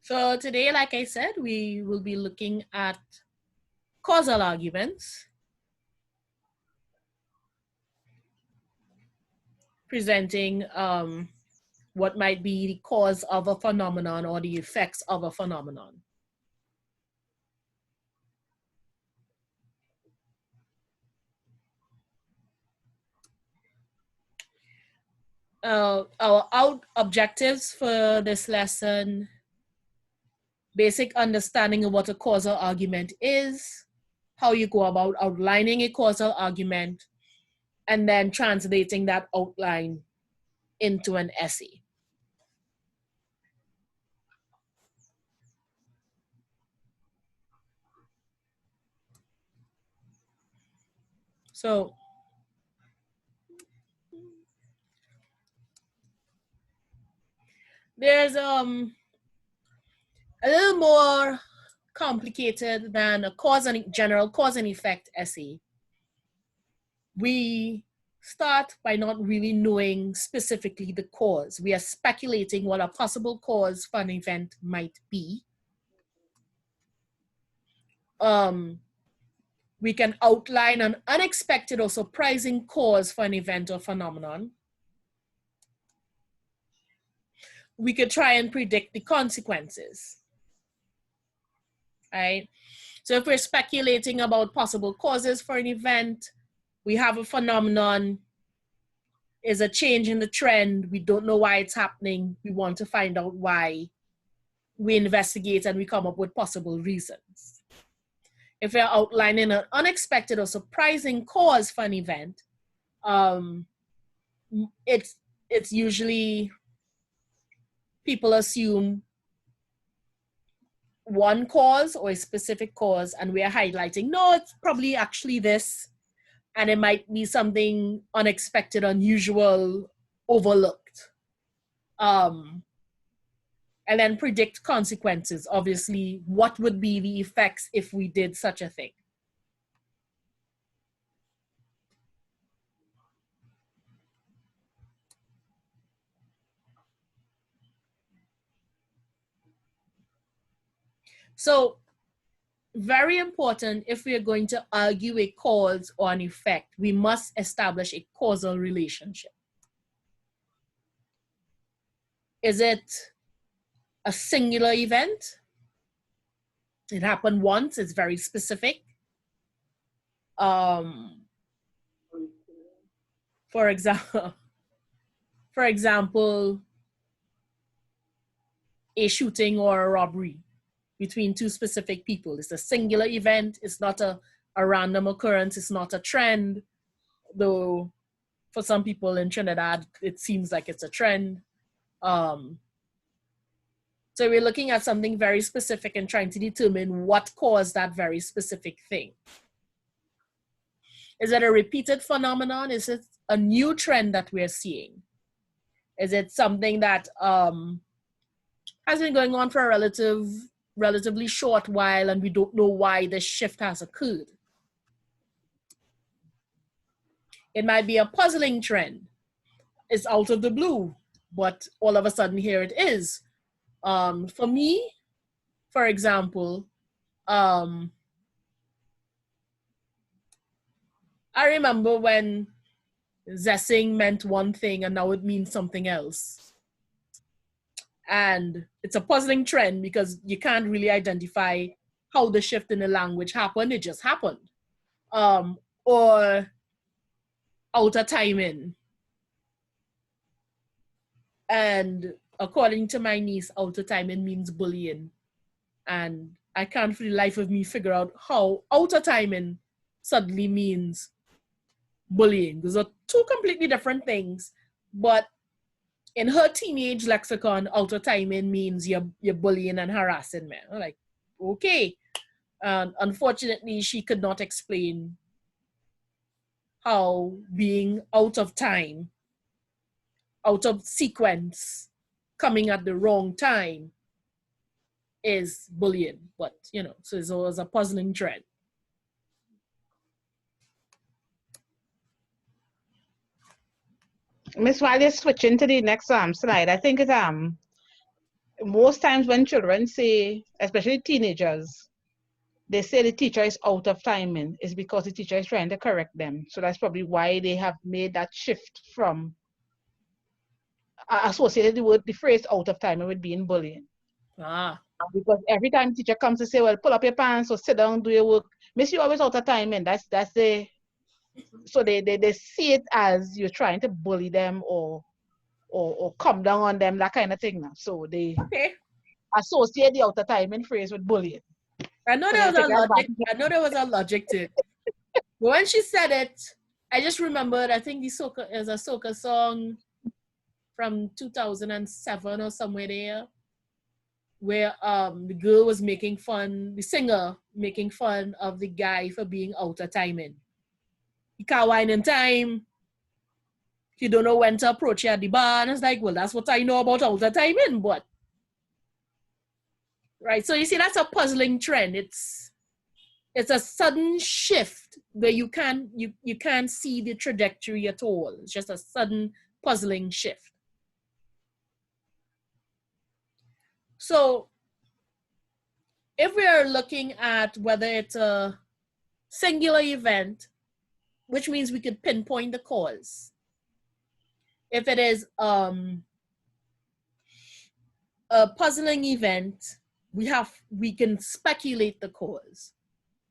So today, like I said, we will be looking at causal arguments, presenting what might be the cause of a phenomenon or the effects of a phenomenon. Our objectives for this lesson: basic understanding of what a causal argument is, how you go about outlining a causal argument, and then translating that outline into an essay. So there's a little more complicated than a general cause and effect essay. We start by not really knowing specifically the cause. We are speculating what a possible cause for an event might be. We can outline an unexpected or surprising cause for an event or phenomenon. We could try and predict the consequences, right? So if we're speculating about possible causes for an event, we have a phenomenon, is a change in the trend, we don't know why it's happening, we want to find out why, we investigate and we come up with possible reasons. If we're outlining an unexpected or surprising cause for an event, it's usually, people assume one cause or a specific cause, and we're highlighting, no, it's probably actually this, and it might be something unexpected, unusual, overlooked. And then predict consequences. Obviously, what would be the effects if we did such a thing? So, very important, if we are going to argue a cause or an effect, we must establish a causal relationship. Is it a singular event? It happened once, it's very specific. For example, a shooting or a robbery between two specific people. It's a singular event. It's not a random occurrence. It's not a trend, though for some people in Trinidad, it seems like it's a trend. So we're looking at something very specific and trying to determine what caused that very specific thing. Is it a repeated phenomenon? Is it a new trend that we're seeing? Is it something that has been going on for a relatively short while and we don't know why this shift has occurred? It might be a puzzling trend. It's out of the blue, but all of a sudden here it is. For me, for example, I remember when zessing meant one thing and now it means something else. And it's a puzzling trend because you can't really identify how the shift in the language happened. It just happened. Or outer timing. And according to my niece, outer timing means bullying. And I can't for the life of me figure out how outer timing suddenly means bullying. Those are two completely different things. But in her teenage lexicon, outer timing means you're bullying and harassing men. I'm like, okay. And unfortunately, she could not explain how being out of time, out of sequence, coming at the wrong time is bullying. But, you know, so it was a puzzling trend. Miss, while you're switching to the next slide, I think it most times when children say, especially teenagers, they say the teacher is out of timing, is because the teacher is trying to correct them. So that's probably why they have made that shift from associated the phrase out of timing with being bullying. Ah. Because every time teacher comes to say, well, pull up your pants or sit down, do your work, miss, you always out of timing. That's the so they see it as you're trying to bully them or come down on them, that kind of thing now. So they associate the out of timing phrase with bullying. I know So there they was a take logic. advantage. I know there was a logic to it. But when she said it, I just remembered, I think the soca is a soca song from 2007 or somewhere there, where the girl was making fun, the singer making fun of the guy for being out of timing. He can't wine in time. He don't know when to approach you at the bar. And it's like, well, that's what I know about out of timing, but right. So you see, that's a puzzling trend. It's a sudden shift where you can't see the trajectory at all. It's just a sudden puzzling shift. So if we are looking at whether it's a singular event, which means we could pinpoint the cause. If it is a puzzling event, we can speculate the cause.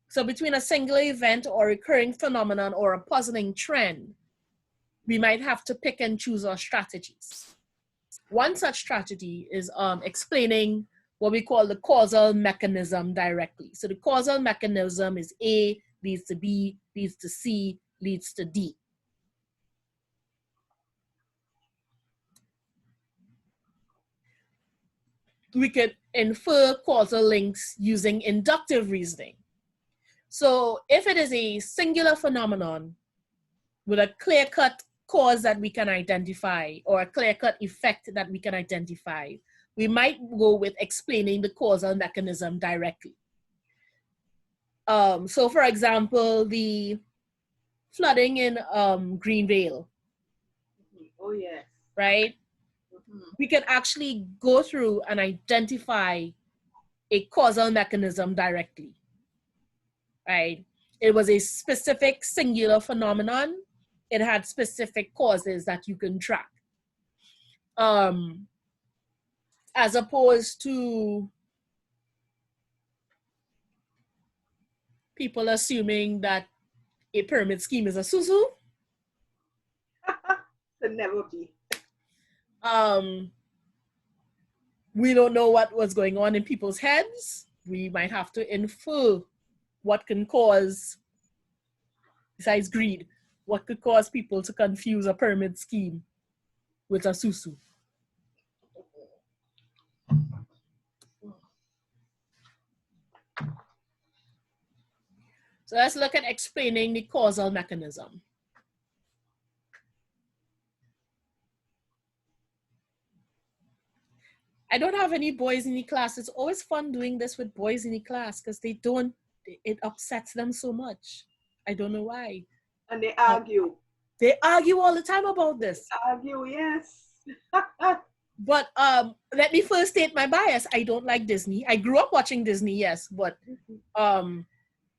So between a singular event or recurring phenomenon or a puzzling trend, we might have to pick and choose our strategies. One such strategy is explaining what we call the causal mechanism directly. So the causal mechanism is A leads to B, leads to C, leads to D. We could infer causal links using inductive reasoning. So if it is a singular phenomenon with a clear-cut cause that we can identify or a clear-cut effect that we can identify, we might go with explaining the causal mechanism directly. So for example, the flooding in Greenvale. Oh, yes. Right? We can actually go through and identify a causal mechanism directly. Right? It was a specific singular phenomenon. It had specific causes that you can track. As opposed to people assuming that a pyramid scheme is a susu. Could never be. We don't know what was going on in people's heads. We might have to infer what can cause, besides greed, what could cause people to confuse a pyramid scheme with a susu. So let's look at explaining the causal mechanism. I don't have any boys in the class. It's always fun doing this with boys in the class because it upsets them so much. I don't know why. And they argue. They argue all the time about this. They argue, yes. But let me first state my bias. I don't like Disney. I grew up watching Disney, yes, but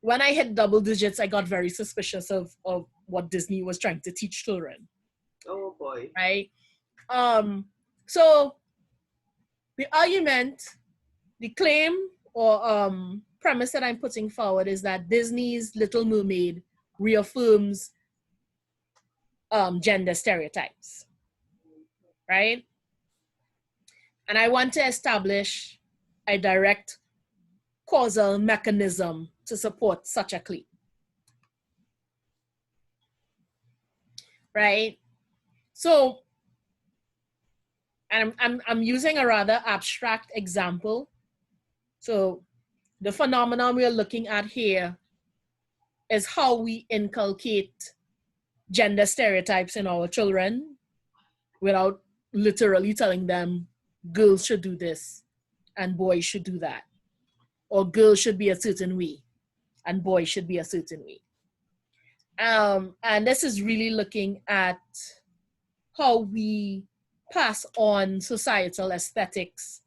when I hit double digits, I got very suspicious of what Disney was trying to teach children. Oh boy. Right? So the argument, the claim or premise that I'm putting forward is that Disney's Little Mermaid reaffirms gender stereotypes, right? And I want to establish a direct causal mechanism to support such a claim, right? So, and I'm using a rather abstract example. So the phenomenon we're looking at here is how we inculcate gender stereotypes in our children without literally telling them girls should do this and boys should do that, or girls should be a certain way and boys should be a certain way. And this is really looking at how we pass on societal aesthetics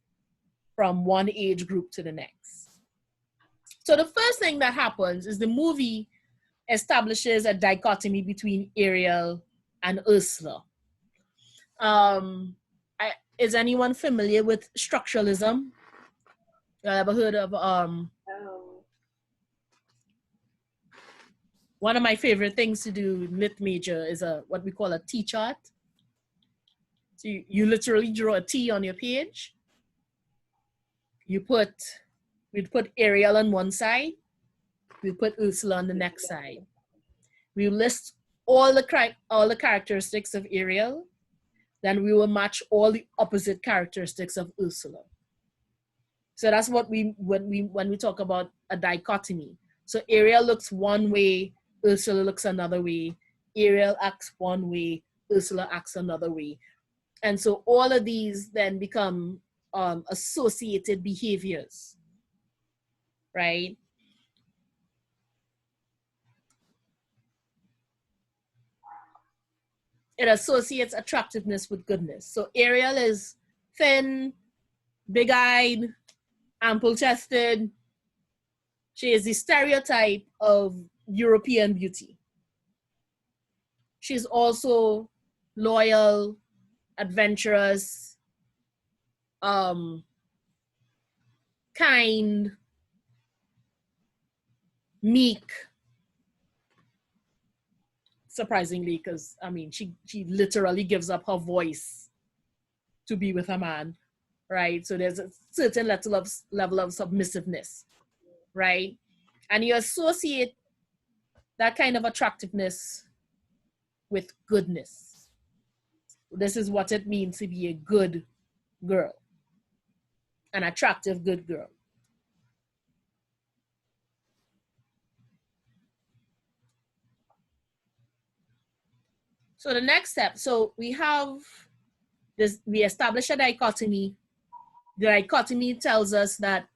from one age group to the next. So the first thing that happens is the movie establishes a dichotomy between Ariel and Ursula. Is anyone familiar with structuralism? You ever heard of one of my favorite things to do in lit major is what we call a T chart. So you literally draw a T on your page. We'd put Ariel on one side. We put Ursula on the next side. We list all the characteristics of Ariel. Then we will match all the opposite characteristics of Ursula. So that's what when we talk about a dichotomy. So Ariel looks one way, Ursula looks another way. Ariel acts one way, Ursula acts another way. And so all of these then become associated behaviors, right? It associates attractiveness with goodness. So Ariel is thin, big-eyed, ample-chested. She is the stereotype of European beauty. She's also loyal, adventurous, kind, meek. Surprisingly, because I mean, she literally gives up her voice to be with a man, right? So there's a certain level of submissiveness, right? And you associate that kind of attractiveness with goodness. This is what it means to be a good girl, an attractive good girl. So the next step, so we have this, we establish a dichotomy. The dichotomy tells us that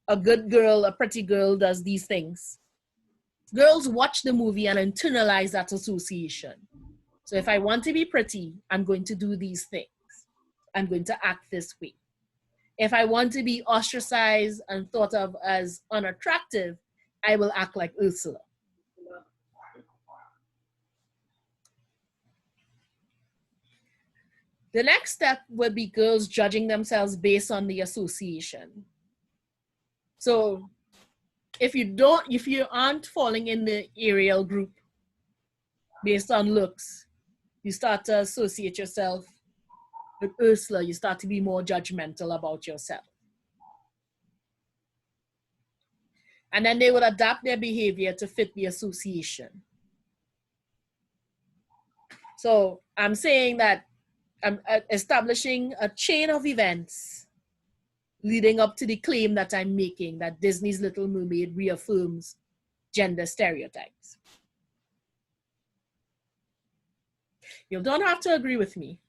a good girl, a pretty girl does these things. Girls watch the movie and internalize that association. So if I want to be pretty, I'm going to do these things. I'm going to act this way. If I want to be ostracized and thought of as unattractive, I will act like Ursula. The next step would be girls judging themselves based on the association. So if you aren't falling in the Ariel group based on looks, you start to associate yourself with Ursula, you start to be more judgmental about yourself. And then they would adapt their behavior to fit the association. So I'm saying that I'm establishing a chain of events leading up to the claim that I'm making that Disney's Little Mermaid reaffirms gender stereotypes. You don't have to agree with me.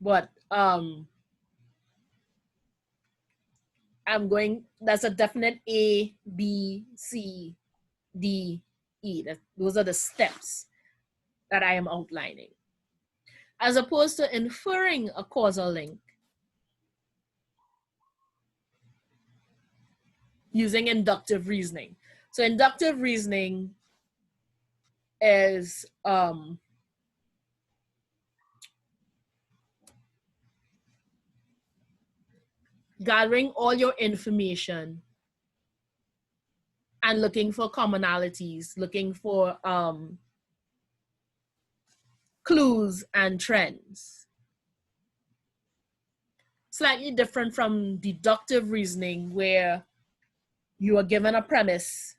But that's a definite A, B, C, D, E. Those are the steps that I am outlining. As opposed to inferring a causal link using inductive reasoning. So inductive reasoning is gathering all your information and looking for commonalities, looking for clues and trends. Slightly different from deductive reasoning, where you are given a premise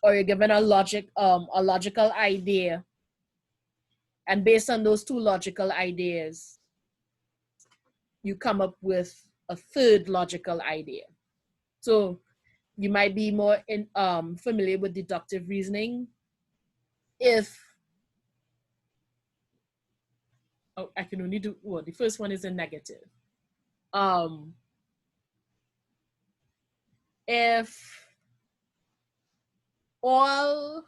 or you're given a logical idea, and based on those two logical ideas, you come up with a third logical idea. So you might be more familiar with deductive reasoning if I can only do the first one is a negative. If all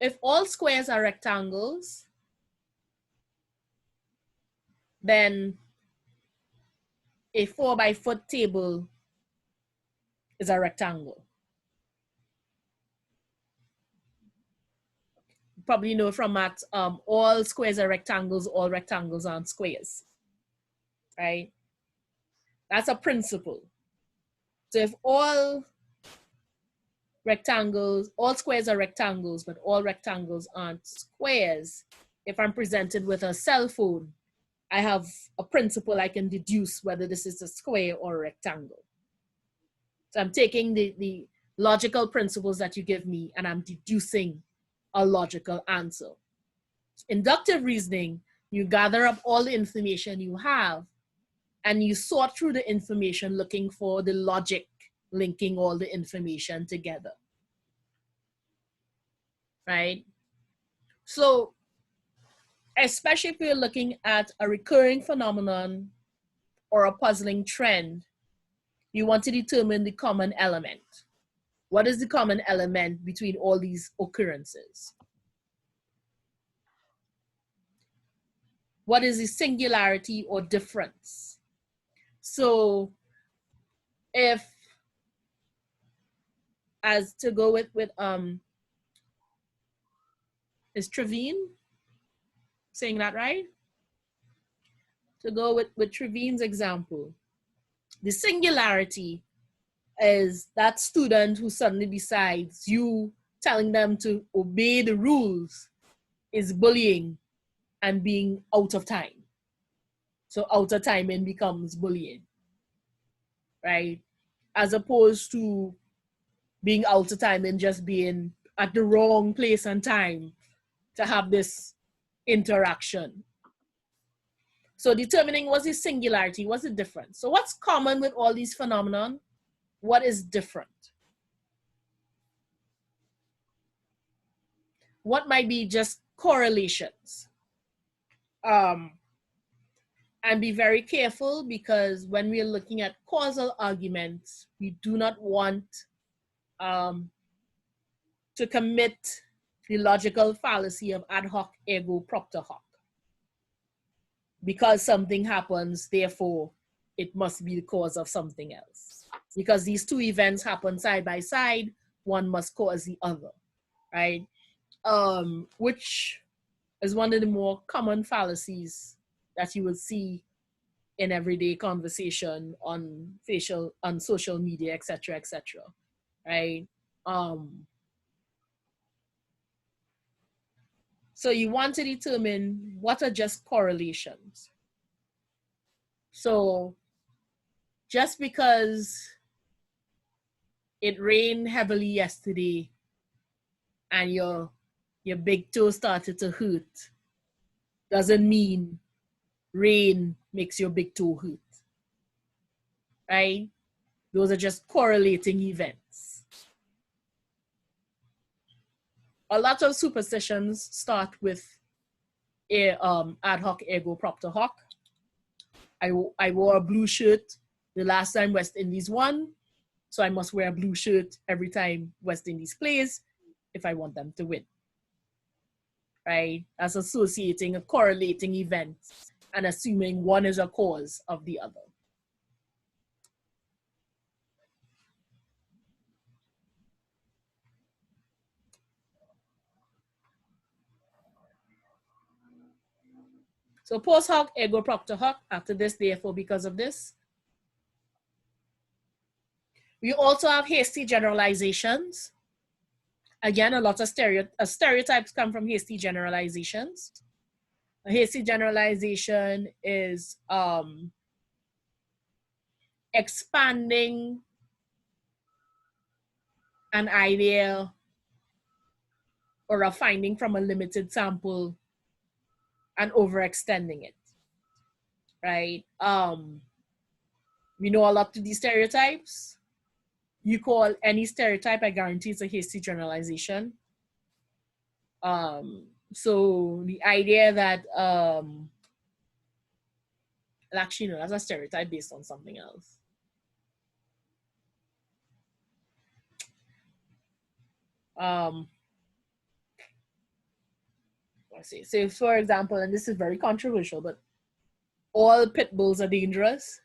if all squares are rectangles, then a 4-by-4 table is a rectangle. You probably know from math, all squares are rectangles, all rectangles aren't squares, right? That's a principle. So if all squares are rectangles, but all rectangles aren't squares, if I'm presented with a cell phone, I have a principle I can deduce whether this is a square or a rectangle. So I'm taking the logical principles that you give me and I'm deducing a logical answer. Inductive reasoning, you gather up all the information you have and you sort through the information looking for the logic linking all the information together, right? So especially if you're looking at a recurring phenomenon or a puzzling trend, you want to determine the common element. What is the common element between all these occurrences? What is the singularity or difference? So if, as to go with is Trevine saying that right? To go with Trevine's example, the singularity is that student who suddenly decides you telling them to obey the rules is bullying and being out of time. So out of timing becomes bullying, right? As opposed to being out of time and just being at the wrong place and time to have this interaction. So determining what's the singularity, what's the difference? So what's common with all these phenomenon? What is different? What might be just correlations? And be very careful, because when we're looking at causal arguments, we do not want to commit the logical fallacy of ad hoc ergo propter hoc. Because something happens, therefore, it must be the cause of something else. Because these two events happen side by side, one must cause the other, right? Which is one of the more common fallacies that you will see in everyday conversation on social media, etc., right? So you want to determine what are just correlations. So just because it rained heavily yesterday and your big toe started to hurt doesn't mean rain makes your big toe hurt, right? Those are just correlating events. A lot of superstitions start with a ad hoc ergo propter hoc. I wore a blue shirt the last time West Indies won, so I must wear a blue shirt every time West Indies plays if I want them to win, right? That's associating a correlating event and assuming one is a cause of the other. So post hoc, ergo propter hoc, after this, therefore, because of this. We also have hasty generalizations. Again, a lot of stereotypes come from hasty generalizations. A hasty generalization is expanding an idea or a finding from a limited sample and overextending it, right? We know a lot of these stereotypes. You call any stereotype, I guarantee it's a hasty generalization. So the idea that, actually no, that's a stereotype based on something else. Let's see. So, for example, and this is very controversial, but all pit bulls are dangerous.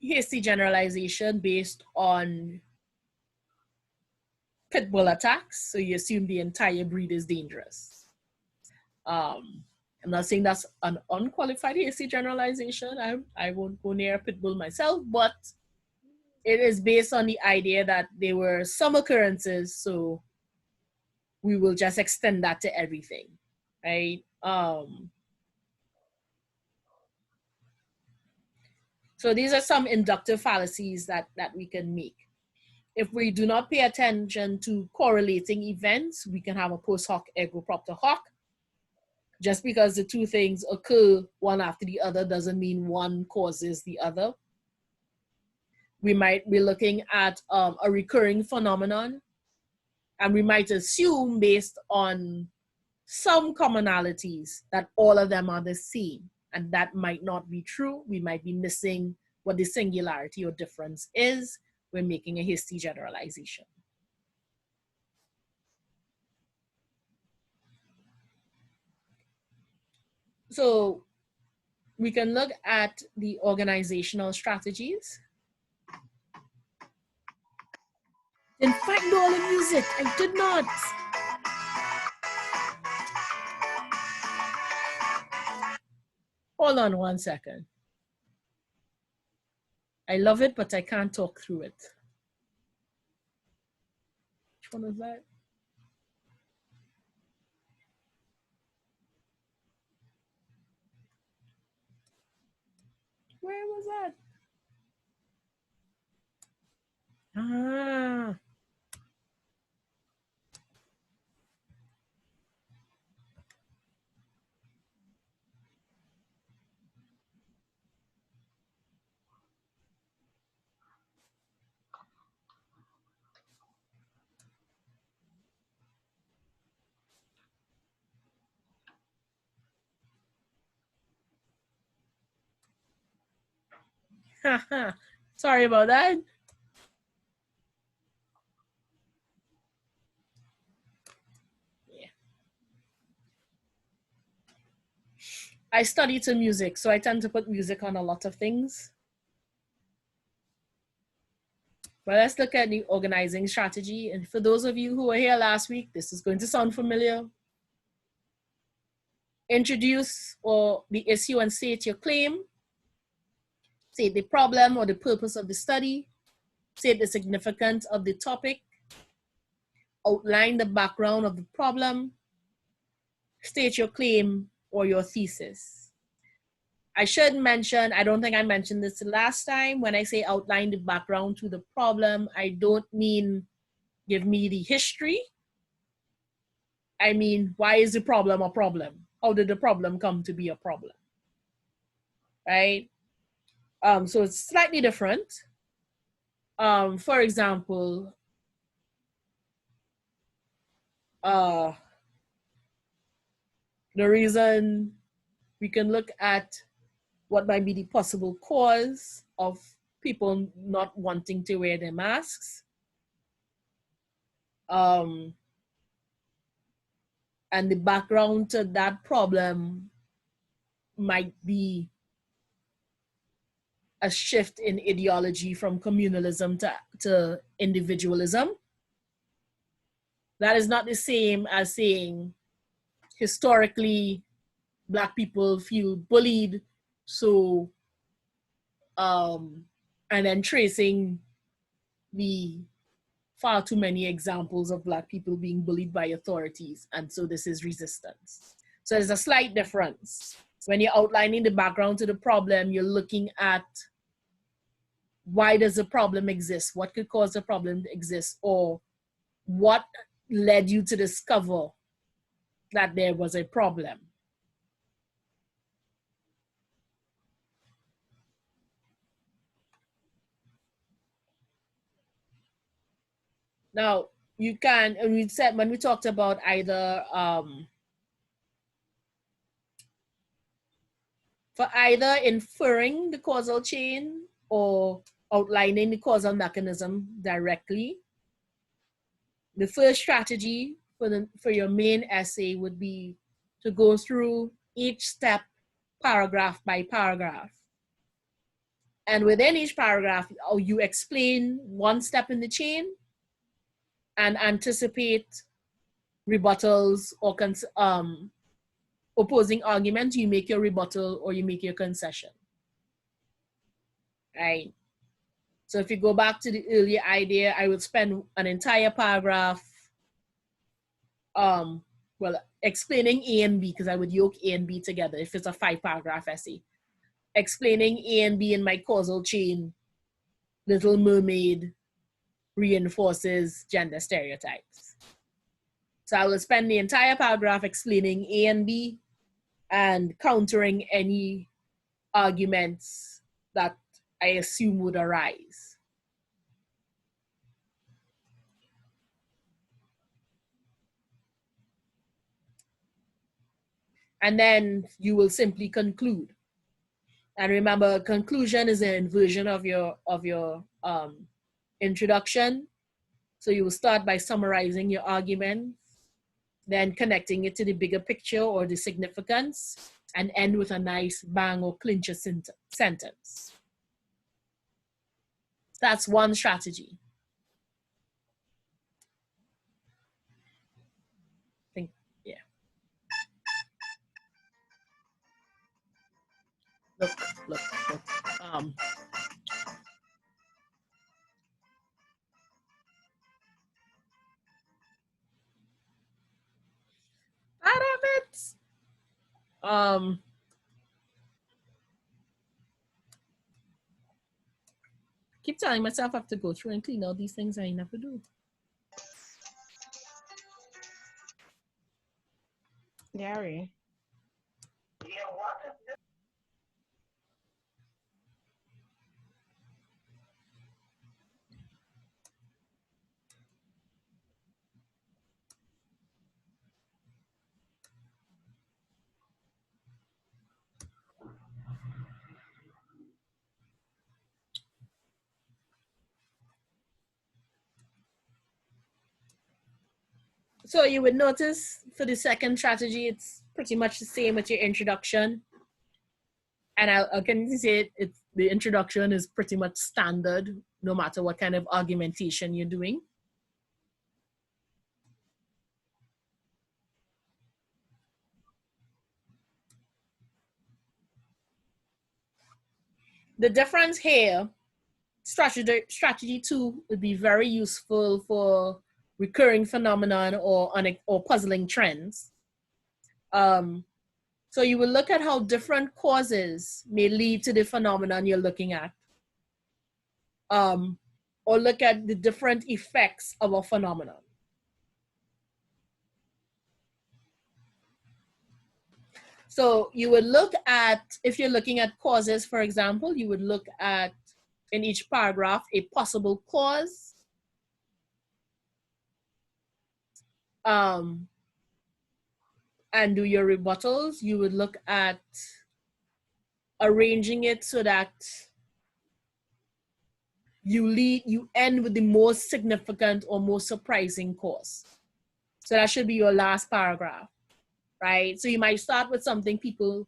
Hasty generalization based on pit bull attacks. So you assume the entire breed is dangerous. I'm not saying that's an unqualified hasty generalization. I won't go near a pit bull myself, but it is based on the idea that there were some occurrences, so we will just extend that to everything, right? So these are some inductive fallacies that we can make. If we do not pay attention to correlating events, we can have a post hoc ergo propter hoc. Just because the two things occur one after the other doesn't mean one causes the other. We might be looking at a recurring phenomenon, and we might assume based on some commonalities that all of them are the same, and that might not be true. We might be missing what the singularity or difference is. We're making a hasty generalization. So we can look at the organizational strategies. Didn't find all the music. I did not. Hold on one second. I love it, but I can't talk through it. Which one is that? Where was that? Ah. Sorry about that. Yeah. I study to music, so I tend to put music on a lot of things. But let's look at the organizing strategy. And for those of you who were here last week, this is going to sound familiar. Introduce or the issue and state your claim. State the problem or the purpose of the study. State the significance of the topic. Outline the background of the problem. State your claim or your thesis. I should mention, I don't think I mentioned this last time, when I say outline the background to the problem, I don't mean give me the history. I mean, why is the problem a problem? How did the problem come to be a problem? Right? So it's slightly different. For example, the reason we can look at what might be the possible cause of people not wanting to wear their masks. And the background to that problem might be a shift in ideology from communalism to individualism. That is not the same as saying historically Black people feel bullied, so and then tracing the far too many examples of Black people being bullied by authorities, and so this is resistance. So there's a slight difference. When you're outlining the background to the problem, you're looking at why does the problem exist? What could cause the problem to exist? Or what led you to discover that there was a problem? Now, you can, and we said when we talked about either for either inferring the causal chain or outlining the causal mechanism directly, the first strategy for your main essay would be to go through each step paragraph by paragraph. And within each paragraph, you explain one step in the chain and anticipate rebuttals or opposing arguments. You make your rebuttal or you make your concession, right? So if you go back to the earlier idea, I would spend an entire paragraph explaining A and B, because I would yoke A and B together if it's a 5-paragraph essay. Explaining A and B in my causal chain. Little Mermaid reinforces gender stereotypes. So I will spend the entire paragraph explaining A and B and countering any arguments that I assume would arise. And then you will simply conclude. And remember, conclusion is an inversion of your introduction. So you will start by summarizing your argument, then connecting it to the bigger picture or the significance, and end with a nice bang or clincher sentence. That's one strategy. Yeah. Look. Out of it. Keep telling myself I have to go through and clean all these things I never do. Gary. So you would notice for the second strategy, it's pretty much the same with your introduction. And I can say the introduction is pretty much standard, no matter what kind of argumentation you're doing. The difference here, strategy 2 would be very useful for recurring phenomenon or puzzling trends. So you will look at how different causes may lead to the phenomenon you're looking at, or look at the different effects of a phenomenon. So you would look at, if you're looking at causes, for example, you would look at, in each paragraph, a possible cause, and do your rebuttals. You would look at arranging it so that you end with the most significant or most surprising cause. So that should be your last paragraph, right? So you might start with something people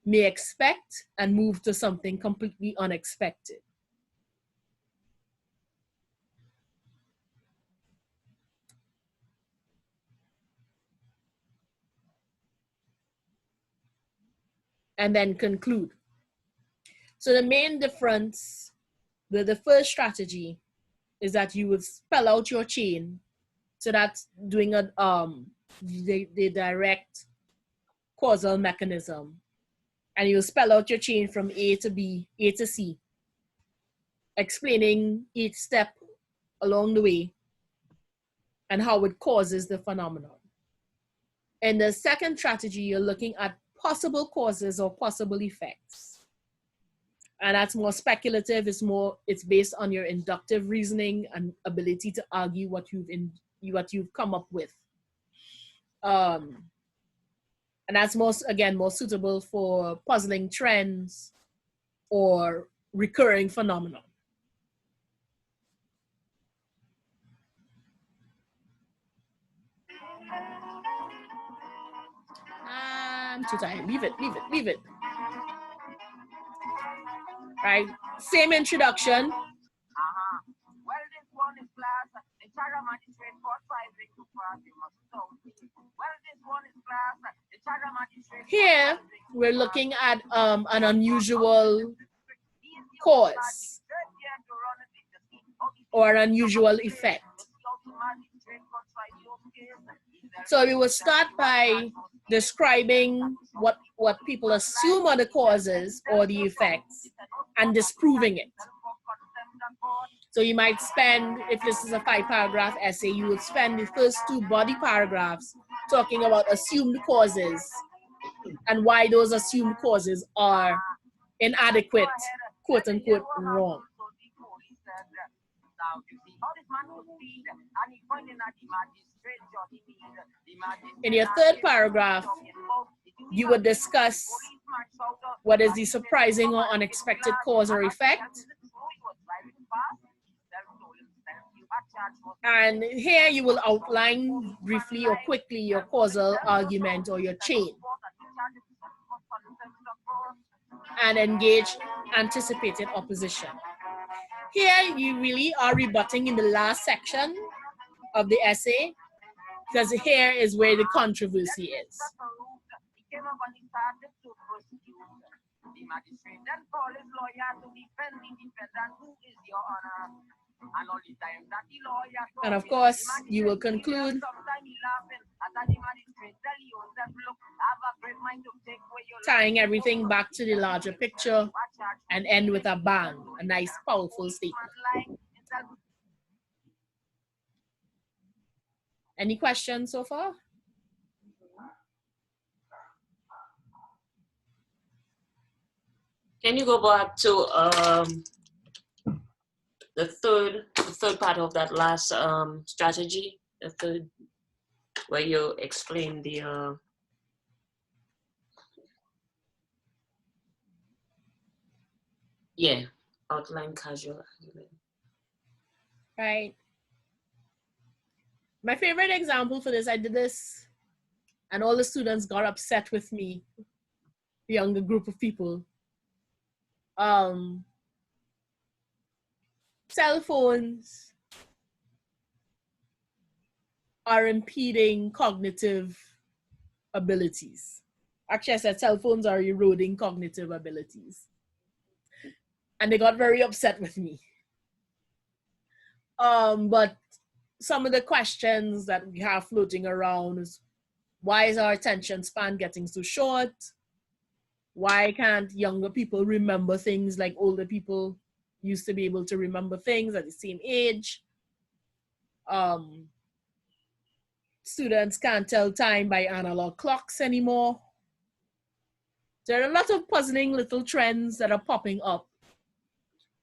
may expect and move to something completely unexpected. And then conclude. So the main difference with the first strategy is that you would spell out your chain. So that's doing the direct causal mechanism. And you spell out your chain from A to B, A to C, explaining each step along the way and how it causes the phenomenon. In the second strategy, you're looking at possible causes or possible effects. And that's more speculative. It's based on your inductive reasoning and ability to argue what you've come up with. And that's more suitable for puzzling trends or recurring phenomenon. I'm too tired. Leave it. Right? Same introduction. Well, this one is class. The Chaga magistrate for 5 ring to pass. You must know. Well, this one is class. The Chaga magistrate. Here, we're looking at an unusual cause or an unusual effect. So we will start by describing what people assume are the causes or the effects and disproving it. So you might spend, if this is a 5-paragraph essay, you would spend the first 2 body paragraphs talking about assumed causes and why those assumed causes are inadequate, quote unquote, wrong. In your 3rd paragraph, you would discuss what is the surprising or unexpected cause or effect. And here you will outline briefly or quickly your causal argument or your chain and engage anticipated opposition. Here you really are rebutting in the last section of the essay, because here is where the controversy is. And of course, you will conclude tying everything back to the larger picture and end with a bang, a nice, powerful statement. Any questions so far? Can you go back to the third part of that last strategy, the third, where you explain the outline casual argument. Right. My favorite example for this, I did this and all the students got upset with me, the younger group of people. Cell phones are impeding cognitive abilities. Actually, I said cell phones are eroding cognitive abilities. And they got very upset with me. But some of the questions that we have floating around is, why is our attention span getting so short? Why can't younger people remember things like older people used to be able to remember things at the same age? Students can't tell time by analog clocks anymore. There are a lot of puzzling little trends that are popping up.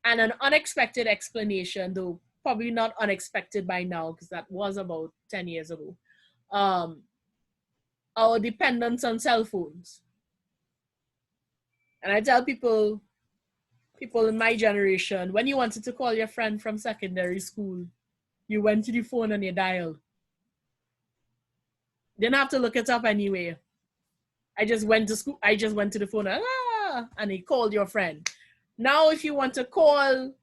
And an unexpected explanation, though probably not unexpected by now, because that was about 10 years ago. Our dependence on cell phones. And I tell people in my generation, when you wanted to call your friend from secondary school, you went to the phone and you dialed. Didn't have to look it up anyway. I just went to school, I just went to the phone and he called your friend. Now, if you want to call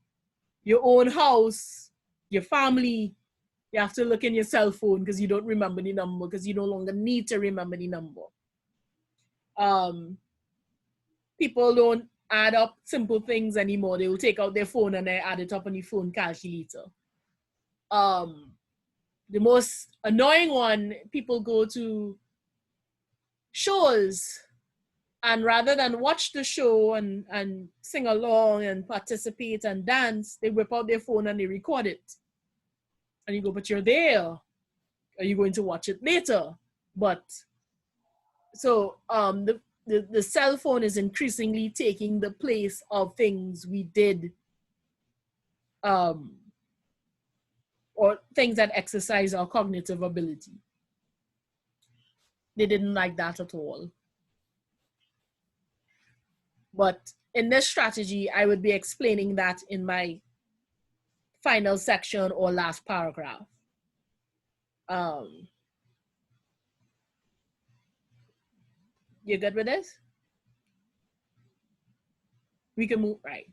your own house, your family, you have to look in your cell phone because you don't remember the number, because you no longer need to remember the number. People don't add up simple things anymore. They will take out their phone and they add it up on the phone calculator. The most annoying one, people go to shows, and rather than watch the show and sing along and participate and dance, they whip out their phone and they record it. And you go, but you're there. Are you going to watch it later? But, so the cell phone is increasingly taking the place of things we did, or things that exercise our cognitive ability. They didn't like that at all. But in this strategy, I would be explaining that in my final section or last paragraph. You good with this? We can move, right?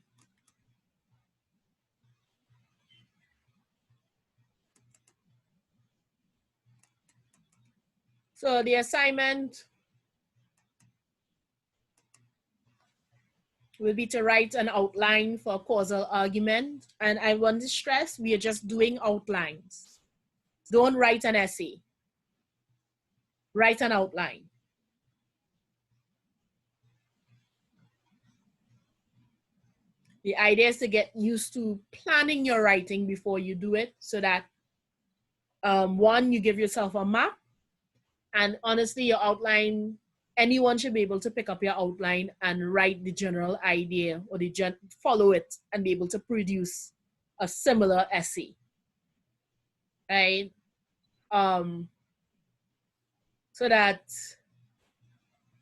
So the assignment will be to write an outline for a causal argument. And I want to stress, we are just doing outlines. Don't write an essay. Write an outline. The idea is to get used to planning your writing before you do it so that one, you give yourself a map, and honestly, your outline, anyone should be able to pick up your outline and write the general idea or follow it and be able to produce a similar essay, right? So that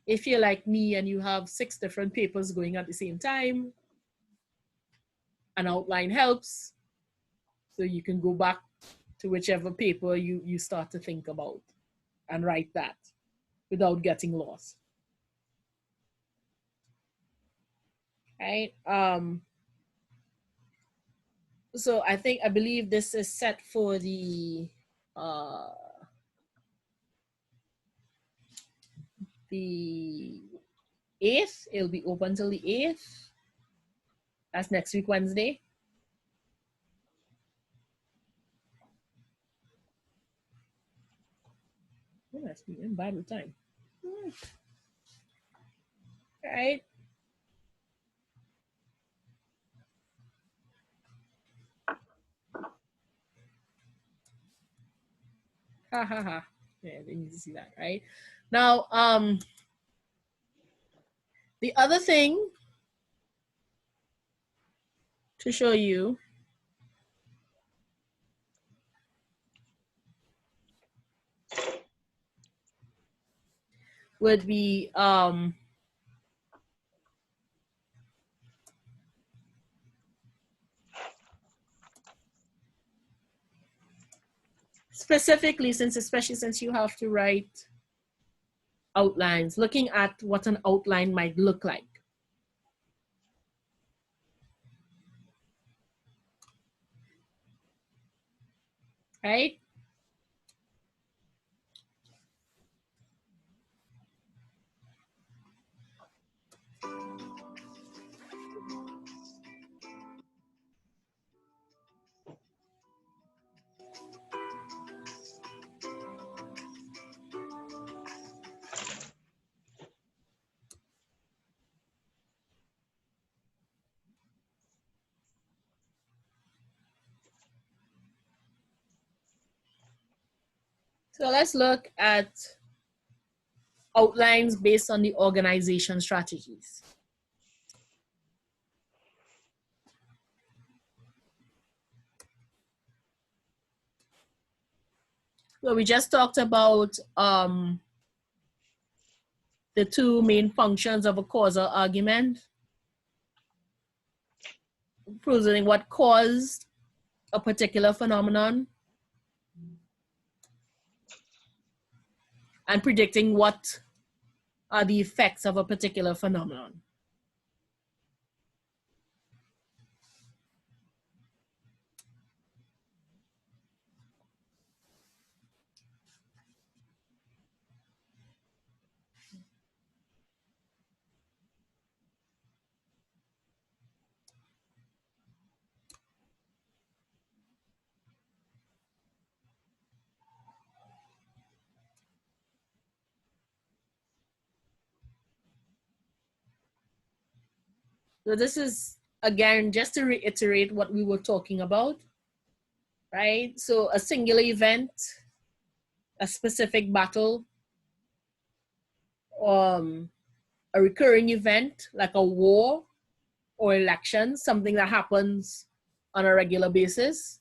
if you're like me and you have 6 different papers going at the same time, an outline helps. So you can go back to whichever paper you start to think about and write that without getting lost. Right? So I believe this is set for the 8th. It'll be open till the 8th. That's next week, Wednesday. Oh, that's in Bible time. All right. Ha ha ha. Yeah, they need to see that, right? Now, the other thing to show you would be specifically, especially since you have to write outlines, looking at what an outline might look like. Right? So let's look at outlines based on the organization strategies. So we just talked about the 2 main functions of a causal argument, proving what caused a particular phenomenon and predicting what are the effects of a particular phenomenon. So this is, again, just to reiterate what we were talking about, right? So a singular event, a specific battle, a recurring event like a war or election, something that happens on a regular basis,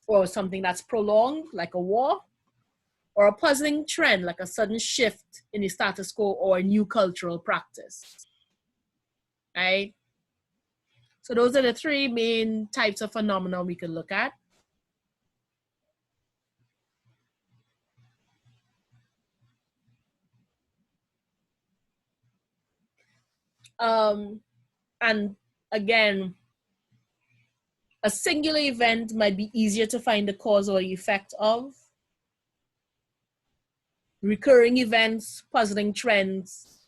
or something that's prolonged like a war, or a puzzling trend like a sudden shift in the status quo or a new cultural practice. right? So those are the three main types of phenomena we can look at. And again, a singular event might be easier to find the cause or effect of. Recurring events, puzzling trends,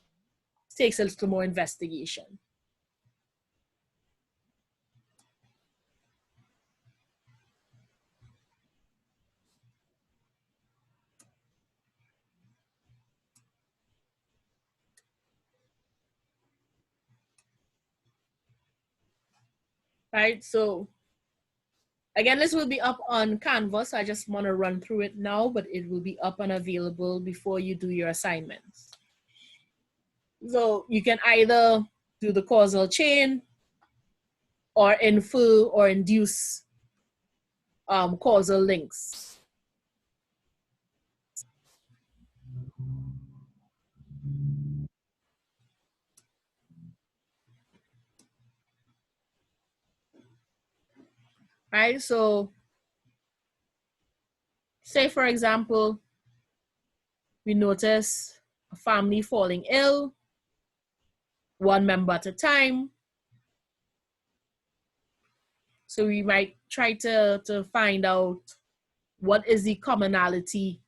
takes a little more investigation. Right, so again, this will be up on Canvas. I just want to run through it now, but it will be up and available before you do your assignments. So you can either do the causal chain or infer or induce causal links. Right, so say for example, we notice a family falling ill, one member at a time. So we might try to find out what is the commonality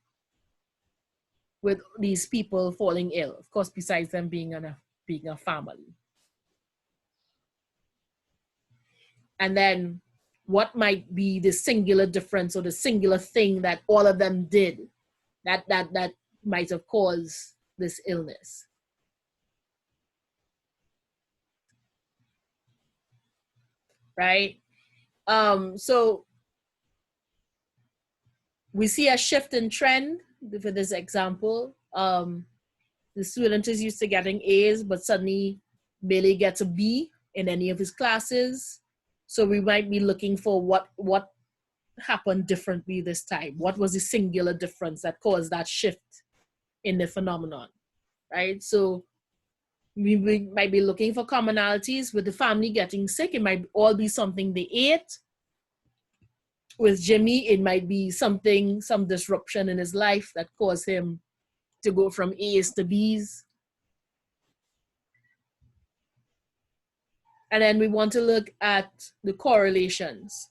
with these people falling ill, of course, besides them being a family. And then what might be the singular difference or the singular thing that all of them did that might have caused this illness. Right? So we see a shift in trend for this example. The student is used to getting A's, but suddenly barely gets a B in any of his classes. So we might be looking for what happened differently this time. What was the singular difference that caused that shift in the phenomenon, right? So we might be looking for commonalities with the family getting sick. It might all be something they ate. With Jimmy, it might be some disruption in his life that caused him to go from A's to B's. And then we want to look at the correlations,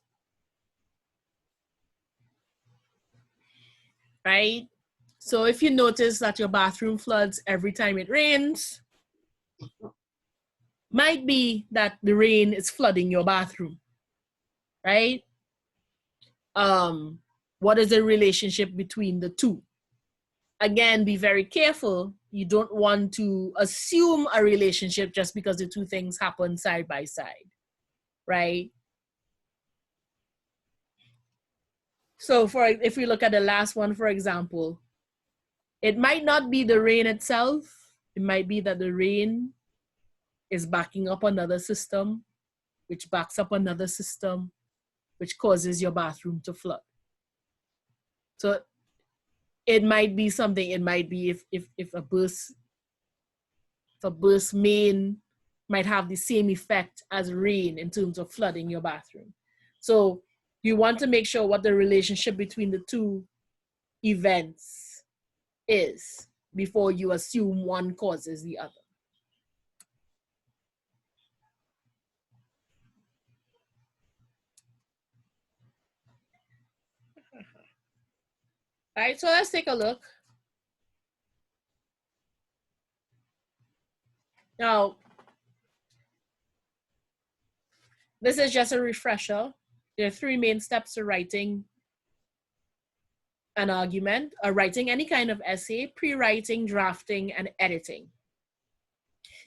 right? So if you notice that your bathroom floods every time it rains, might be that the rain is flooding your bathroom, right? What is the relationship between the two? Again, be very careful. You don't want to assume a relationship just because the two things happen side by side, right? So if we look at the last one, for example, it might not be the rain itself. It might be that the rain is backing up another system, which backs up another system, which causes your bathroom to flood. So it might be something. It might be if a burst main might have the same effect as rain in terms of flooding your bathroom. So you want to make sure what the relationship between the two events is before you assume one causes the other. All right, so let's take a look. Now, this is just a refresher. There are three main steps to writing an argument, or writing any kind of essay: pre-writing, drafting, and editing.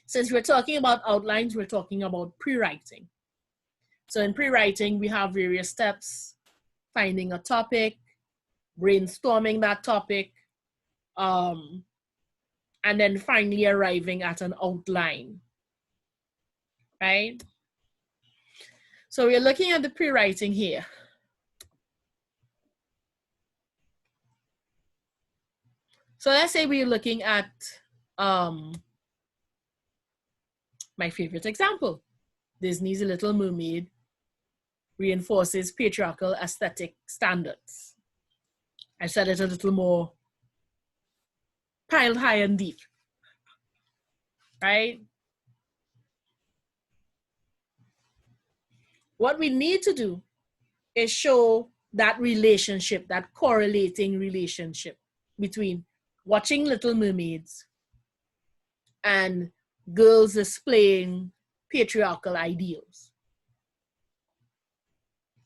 Since we're talking about outlines, we're talking about pre-writing. So in pre-writing, we have various steps: finding a topic, brainstorming that topic, and then finally arriving at an outline, right? So we're looking at the pre-writing here. So let's say we're looking at my favorite example. Disney's Little Mermaid reinforces patriarchal aesthetic standards. I said it a little more piled high and deep, right? What we need to do is show that relationship, that correlating relationship between watching Little Mermaids and girls displaying patriarchal ideals.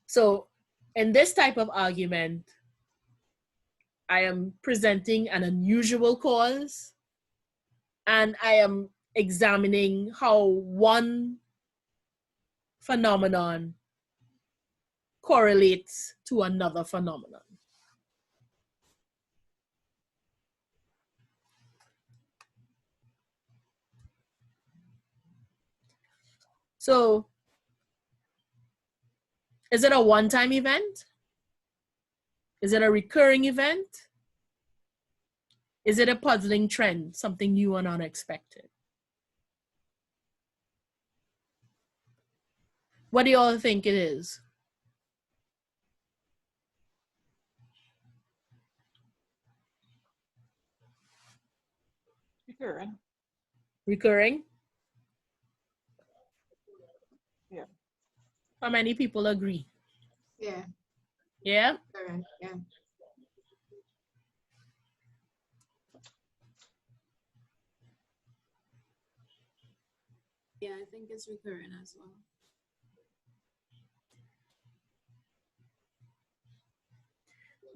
So in this type of argument, I am presenting an unusual cause, and I am examining how one phenomenon correlates to another phenomenon. So, is it a one-time event? Is it a recurring event? Is it a puzzling trend, something new and unexpected? What do you all think it is? Recurring. Recurring? Yeah. How many people agree? Yeah. Yeah? Current, yeah. Yeah, I think it's recurring as well.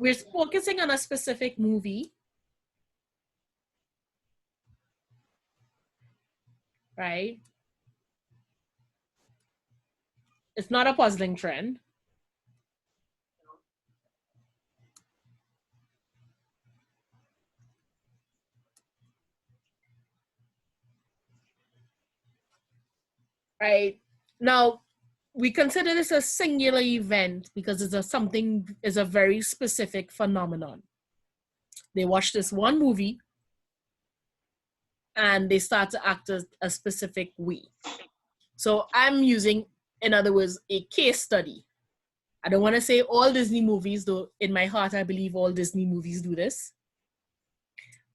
We're focusing on a specific movie, right? It's not a puzzling trend. Right? Now, we consider this a singular event because it's a very specific phenomenon. They watch this one movie and they start to act as a specific way. So I'm using, in other words, a case study. I don't want to say all Disney movies, though in my heart, I believe all Disney movies do this.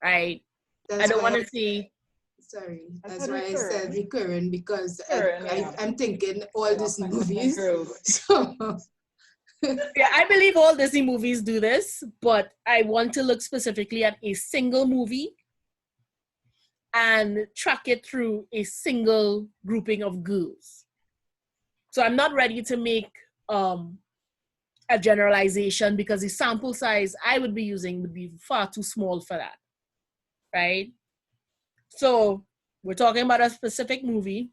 Right? I don't want to say... Sorry, That's that's what why I recurring. said recurring, because Recurring, yeah. I'm thinking all Disney movies. True. So, Yeah, I believe all Disney movies do this, but I want to look specifically at a single movie and track it through a single grouping of girls. So I'm not ready to make a generalization because the sample size I would be using would be far too small for that, right? So we're talking about a specific movie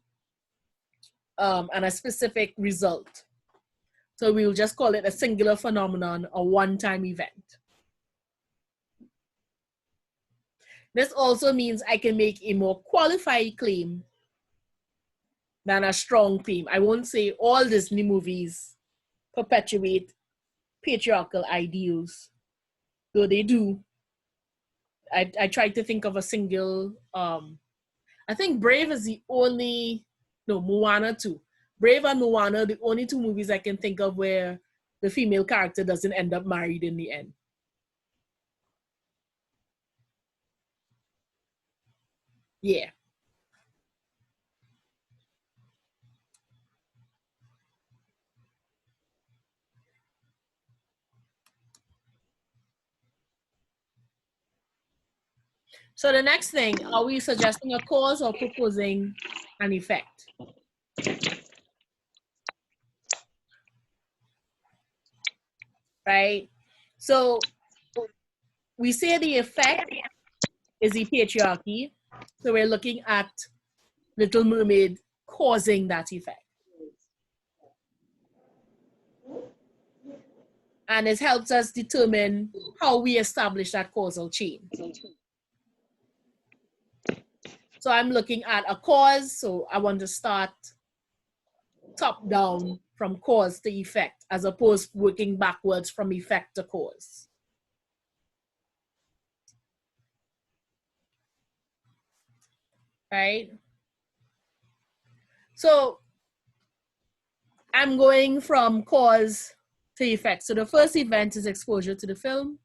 and a specific result. So we'll just call it a singular phenomenon, a one-time event. This also means I can make a more qualified claim than a strong claim. I won't say all Disney movies perpetuate patriarchal ideals, though they do. I tried to think of a single, I think Brave is the only, no, Moana too. Brave and Moana, the only two movies I can think of where the female character doesn't end up married in the end. Yeah. So the next thing, are we suggesting a cause or proposing an effect? Right? So we say the effect is the patriarchy. So we're looking at Little Mermaid causing that effect. And it helps us determine how we establish that causal chain. So I'm looking at a cause, so I want to start top down from cause to effect, as opposed to working backwards from effect to cause. Right? So I'm going from cause to effect. So the first event is exposure to the film.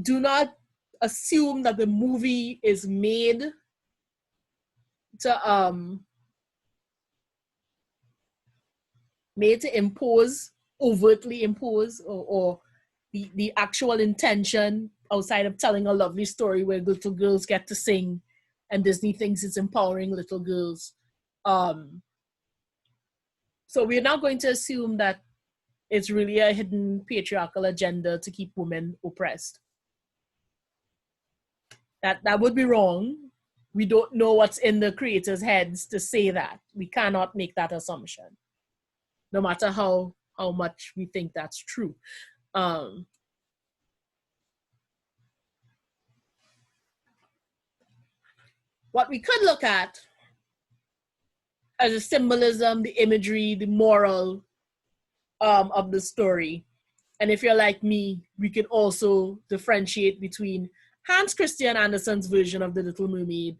Do not assume that the movie is made to impose, overtly impose, or the actual intention outside of telling a lovely story where little girls get to sing and Disney thinks it's empowering little girls. So we're not going to assume that it's really a hidden patriarchal agenda to keep women oppressed. That would be wrong. We don't know what's in the creators' heads to say that. We cannot make that assumption, no matter how much we think that's true. What we could look at as a symbolism, the imagery, the moral of the story. And if you're like me, we could also differentiate between Hans Christian Andersen's version of The Little Mermaid,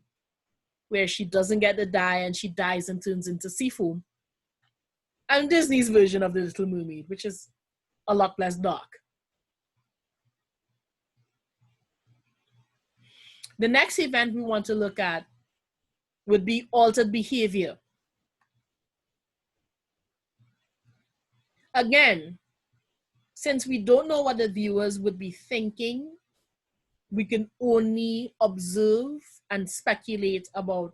where she doesn't get to die and she dies and turns into sea foam, and Disney's version of The Little Mermaid, which is a lot less dark. The next event we want to look at would be altered behavior. Again, since we don't know what the viewers would be thinking, we can only observe and speculate about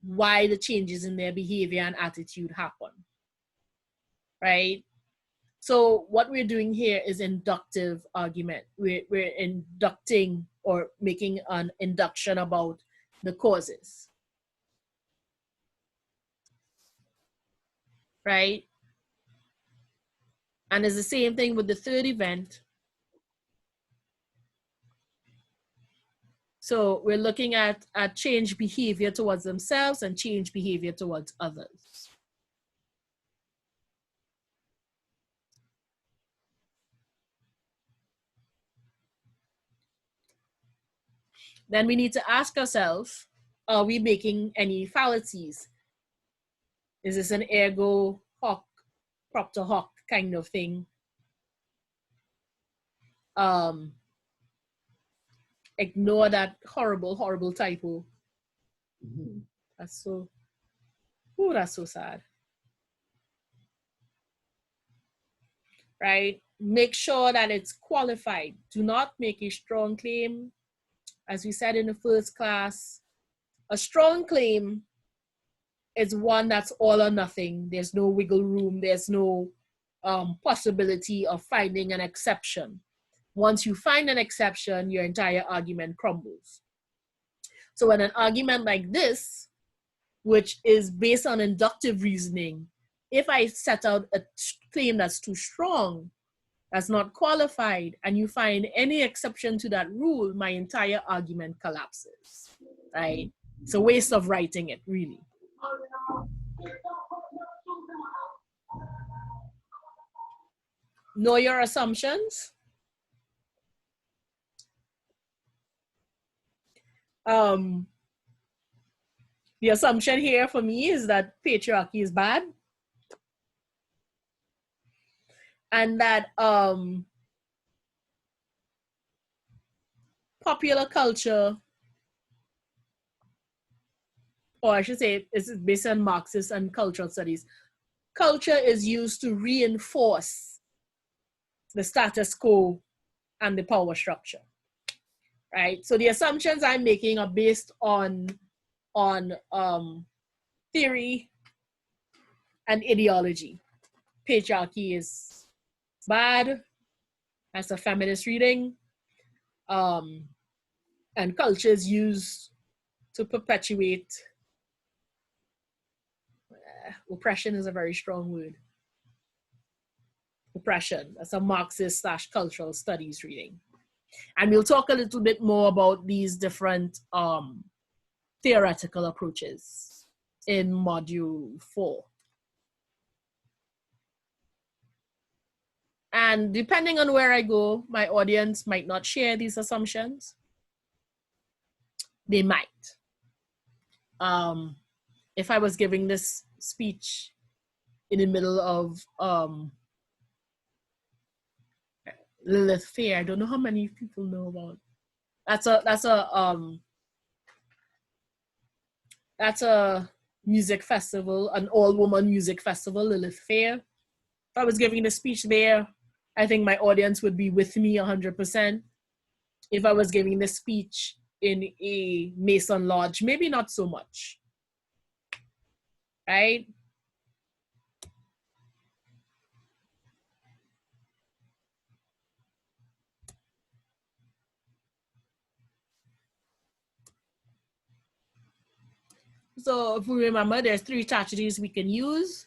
why the changes in their behavior and attitude happen, right? So what we're doing here is inductive argument. We're inducting or making an induction about the causes, right? And it's the same thing with the third event. So we're looking at change behavior towards themselves and change behavior towards others. Then we need to ask ourselves, are we making any fallacies? Is this an ergo hoc, propter hoc kind of thing? Ignore that horrible, horrible typo. That's so, ooh, that's so sad. Right? Make sure that it's qualified. Do not make a strong claim. As we said in the first class, a strong claim is one that's all or nothing. There's no wiggle room. There's no possibility of finding an exception. Once you find an exception, your entire argument crumbles. So in an argument like this, which is based on inductive reasoning, if I set out a claim that's too strong, that's not qualified, and you find any exception to that rule, my entire argument collapses, right? It's a waste of writing it, really. Know your assumptions. The assumption here for me is that patriarchy is bad, and that popular culture, or I should say it's based on Marxist and cultural studies, culture is used to reinforce the status quo and the power structure, right? So the assumptions I'm making are based on theory and ideology. Patriarchy is bad. That's a feminist reading. And culture is used to perpetuate. Oppression is a very strong word. Oppression. That's a Marxist / cultural studies reading. And we'll talk a little bit more about these different theoretical approaches in module 4. And depending on where I go, my audience might not share these assumptions. They might. If I was giving this speech in the middle of Lilith Fair, I don't know how many people know about. That's a music festival, an all-woman music festival, Lilith Fair. If I was giving the speech there, I think my audience would be with me 100%. If I was giving the speech in a Mason Lodge, maybe not so much, right? So if we remember, there's 3 strategies we can use.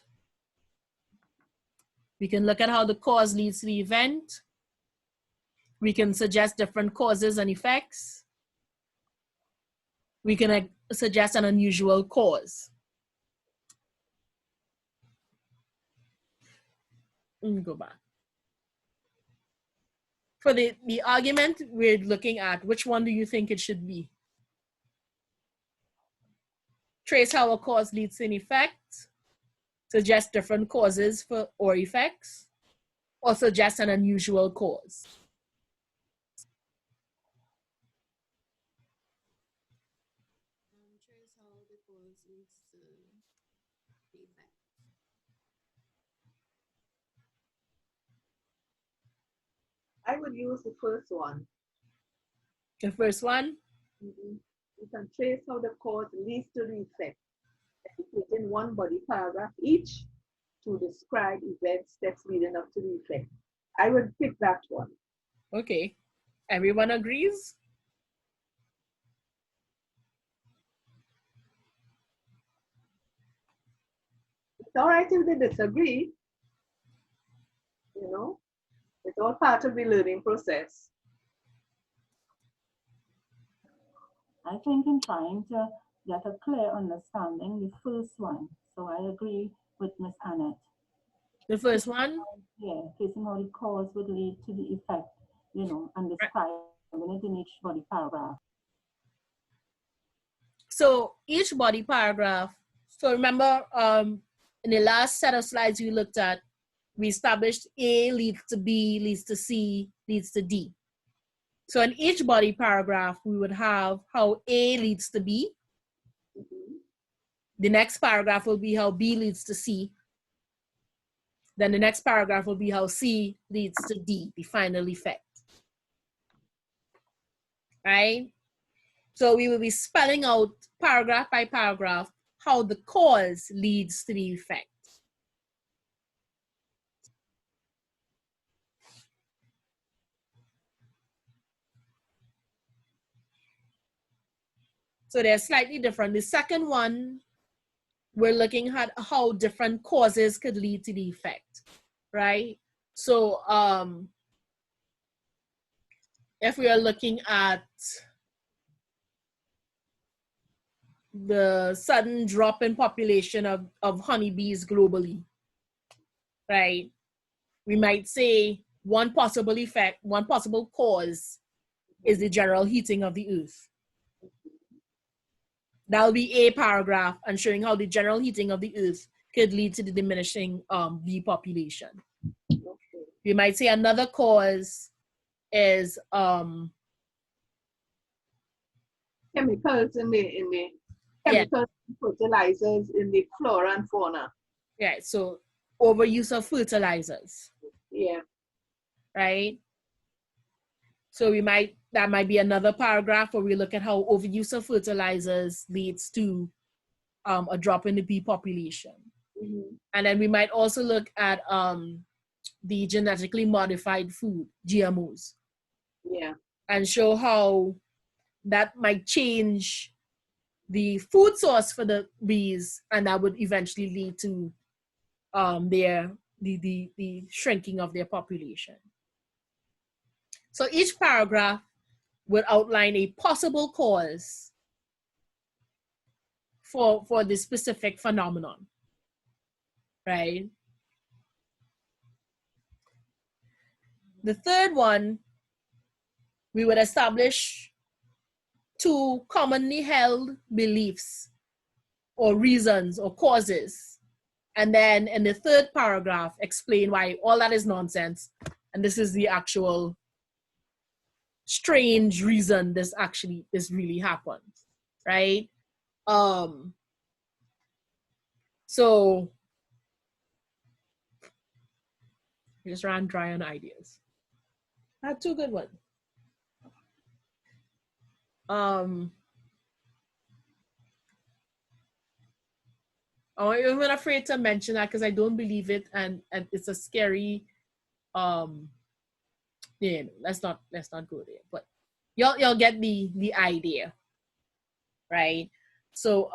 We can look at how the cause leads to the event. We can suggest different causes and effects. We can suggest an unusual cause. Let me go back. For the argument, we're looking at which one do you think it should be? Trace how a cause leads to an effect, suggest different causes for or effects, or suggest an unusual cause. Trace how the cause leads to the effect. I would use the first one. The first one? You can trace how the cause leads to the effect. In one body paragraph each to describe event steps leading up to the effect. I would pick that one. Okay. Everyone agrees? It's all right if they disagree. You know, it's all part of the learning process. I think in trying to get a clear understanding, the first one. So I agree with Miss Annette. The first one? Yeah, tracing how the cause would lead to the effect, you know, and describing it in each body paragraph. So each body paragraph, so remember in the last set of slides we looked at, we established A leads to B, leads to C, leads to D. So in each body paragraph, we would have how A leads to B. The next paragraph will be how B leads to C. Then the next paragraph will be how C leads to D, the final effect. Right? So we will be spelling out paragraph by paragraph how the cause leads to the effect. So they're slightly different. The second one, we're looking at how different causes could lead to the effect, right? So if we are looking at the sudden drop in population of honeybees globally, right? We might say one possible effect, one possible cause is the general heating of the earth. That'll be a paragraph and showing how the general heating of the earth could lead to the diminishing bee population. We might say another cause is chemicals in the chemicals and fertilizers in the flora and fauna. Yeah, so overuse of fertilizers. Yeah. Right? So that might be another paragraph where we look at how overuse of fertilizers leads to a drop in the bee population. And then we might also look at the genetically modified food, GMOs. Yeah. And show how that might change the food source for the bees, and that would eventually lead to the shrinking of their population. So each paragraph will outline a possible cause for this specific phenomenon, right? The third one, we would establish to commonly held beliefs or reasons or causes. And then in the third paragraph, explain why all that is nonsense. And this is the actual strange reason this really happens, right? So I just ran dry on ideas. I had two good ones. I'm even afraid to mention that because I don't believe it, and it's a scary. Yeah, let's not go there. But y'all get the idea, right? So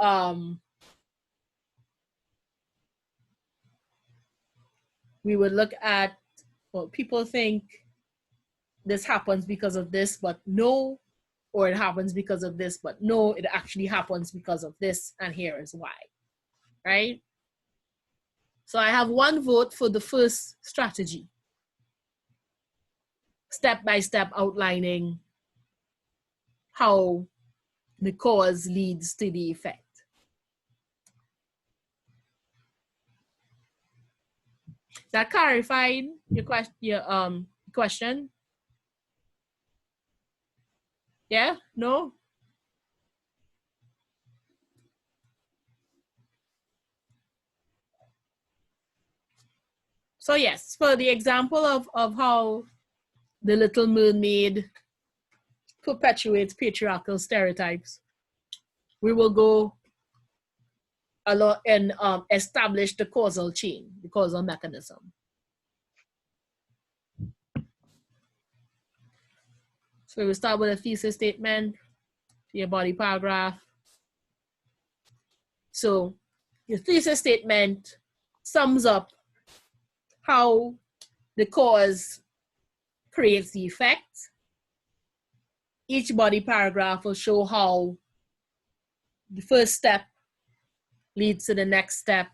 we would look at, well, people think this happens because of this, but no, or it happens because of this, but no, it actually happens because of this, and here is why, right? So I have one vote for the first strategy, step by step outlining how the cause leads to the effect. That clarified your question? Yeah? No? So yes, for the example of how the Little Mermaid perpetuates patriarchal stereotypes, we will go a lot and establish the causal chain, the causal mechanism. So we start with a thesis statement, your body paragraph. So your thesis statement sums up how the cause creates the effect. Each body paragraph will show how the first step leads to the next step,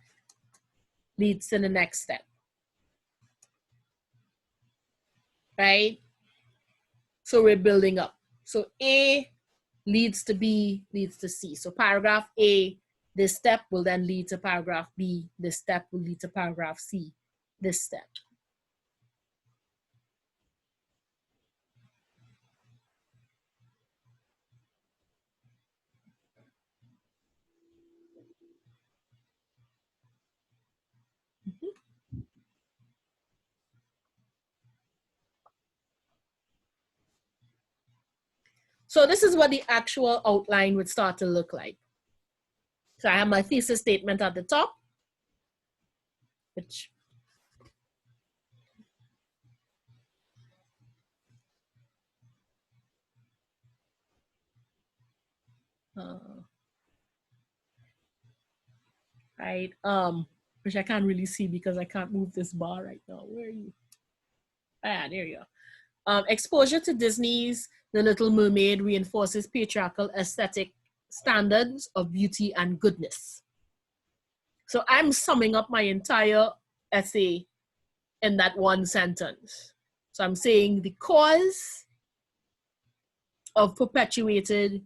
leads to the next step, right? So we're building up. So A leads to B, leads to C. So paragraph A, this step will then lead to paragraph B, this step will lead to paragraph C, this step. So this is what the actual outline would start to look like. So I have my thesis statement at the top, which right, which I can't really see because I can't move this bar right now. Where are you? Ah, there you go. Exposure to Disney's The Little Mermaid reinforces patriarchal aesthetic standards of beauty and goodness. So I'm summing up my entire essay in that one sentence. So I'm saying the cause of perpetuated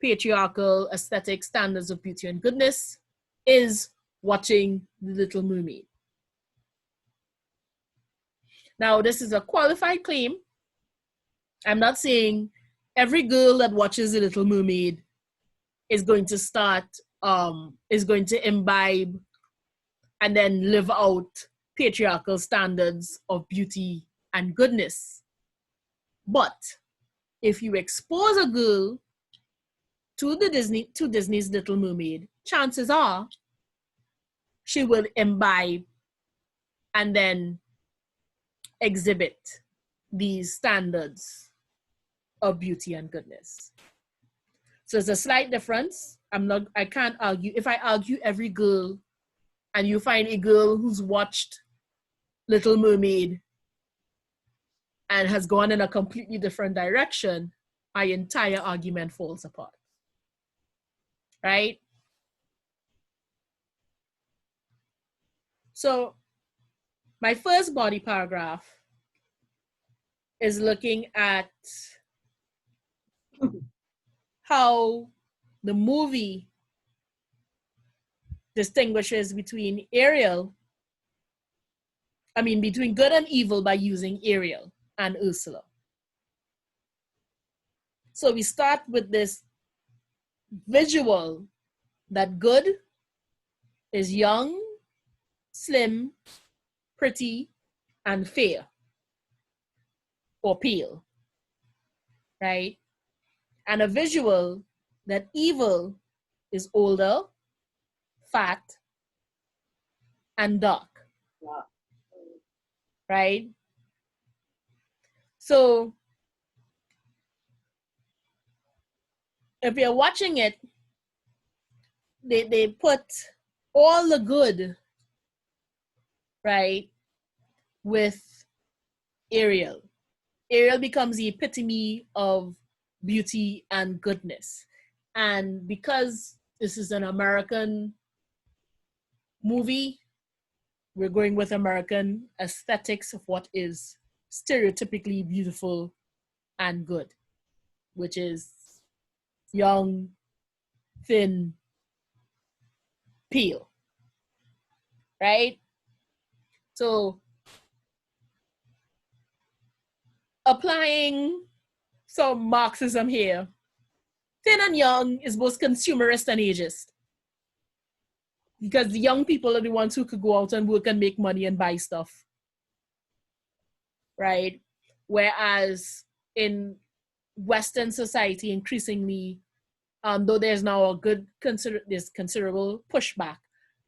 patriarchal aesthetic standards of beauty and goodness is watching The Little Mermaid. Now, this is a qualified claim. I'm not saying every girl that watches The Little Mermaid is going to start, is going to imbibe and then live out patriarchal standards of beauty and goodness. But if you expose a girl to Disney's Little Mermaid, chances are she will imbibe and then exhibit these standards of beauty and goodness. So it's a slight difference. I can't argue. If I argue every girl and you find a girl who's watched Little Mermaid and has gone in a completely different direction, my entire argument falls apart. Right? So my first body paragraph is looking at how the movie distinguishes between between good and evil by using Ariel and Ursula. So we start with this visual that good is young, slim, pretty, and fair or pale, right? And a visual that evil is older, fat, and dark, right? So if you're watching it, they put all the good, right, with Ariel. Ariel becomes the epitome of beauty and goodness. And because this is an American movie, we're going with American aesthetics of what is stereotypically beautiful and good, which is young, thin, pale, right? So applying some Marxism here, thin and young is both consumerist and ageist. Because the young people are the ones who could go out and work and make money and buy stuff, right? Whereas in Western society, increasingly, though there's now there's considerable pushback.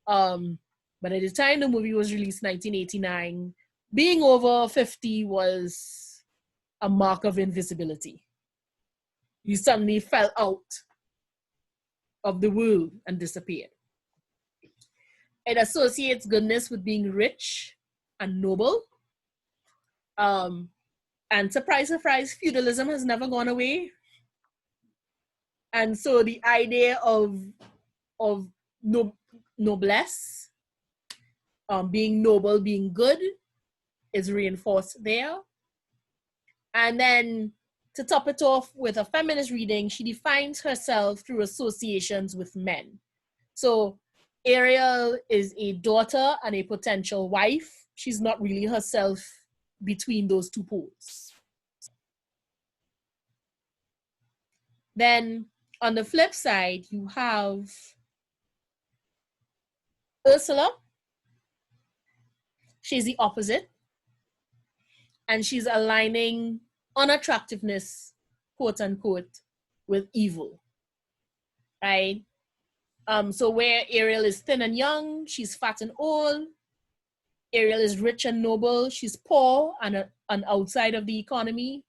But at the time the movie was released, 1989, being over 50 was a mark of invisibility. You suddenly fell out of the world and disappeared. It associates goodness with being rich and noble. And surprise, surprise, feudalism has never gone away. And so the idea of noblesse, being noble, being good, is reinforced there. And then to top it off with a feminist reading, she defines herself through associations with men. So Ariel is a daughter and a potential wife. She's not really herself between those two poles. Then on the flip side, you have Ursula. She's the opposite. And she's aligning unattractiveness, quote unquote, with evil, right? So where Ariel is thin and young, she's fat and old. Ariel is rich and noble, she's poor and outside of the economy.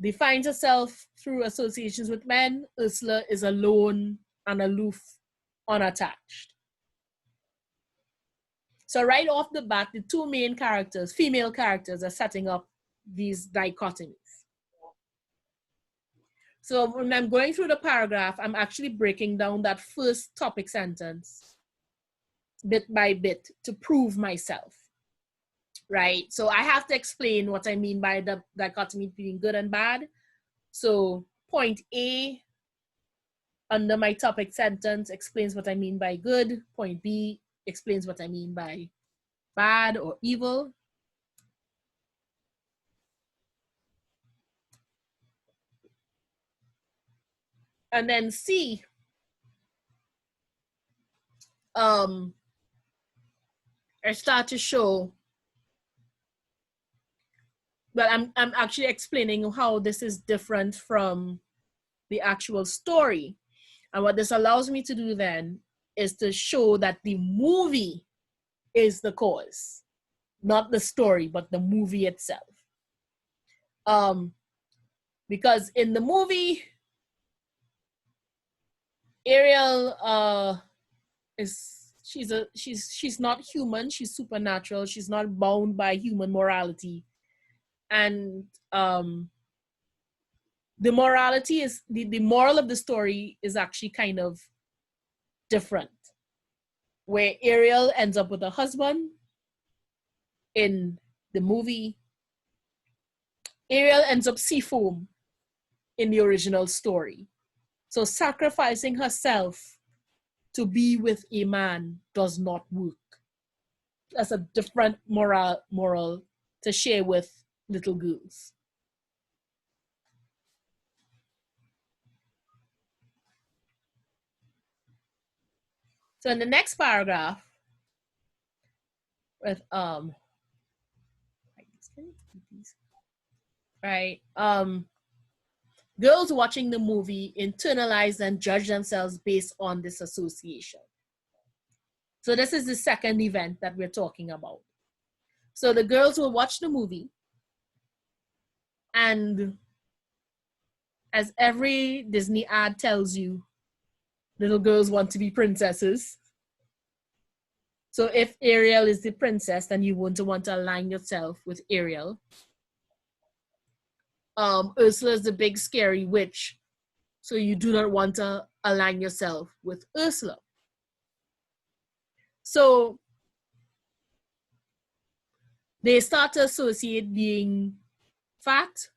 Defines herself through associations with men. Ursula is alone and aloof, unattached. So right off the bat, the two main characters, female characters, are setting up these dichotomies. So when I'm going through the paragraph, I'm actually breaking down that first topic sentence bit by bit to prove myself, right? So I have to explain what I mean by the dichotomy between good and bad. So point A under my topic sentence explains what I mean by good. Point B explains what I mean by bad or evil. And then C, I start to show, well, I'm actually explaining how this is different from the actual story. And what this allows me to do then is to show that the movie is the cause, not the story, but the movie itself. Because in the movie, Ariel she's not human, she's supernatural, she's not bound by human morality. And the morality is the moral of the story is actually kind of different, where Ariel ends up with a husband. In the movie, Ariel ends up seafoam in the original story. So sacrificing herself to be with a man does not work. That's a different moral to share with little girls. So in the next paragraph, with right, girls watching the movie internalize and judge themselves based on this association. So this is the second event that we're talking about. So the girls will watch the movie, and as every Disney ad tells you, little girls want to be princesses. So if Ariel is the princess, then you want to align yourself with Ariel. Ursula is the big scary witch, so you do not want to align yourself with Ursula. So they start to associate being fat,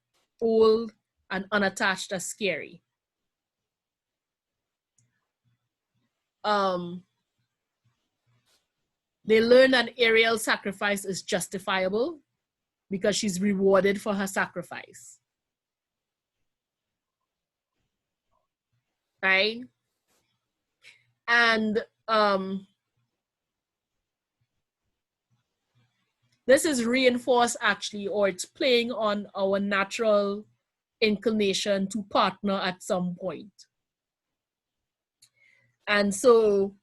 old, and unattached as scary. They learn that Ariel's sacrifice is justifiable because she's rewarded for her sacrifice. Right? And this is reinforced actually, or it's playing on our natural inclination to partner at some point. And so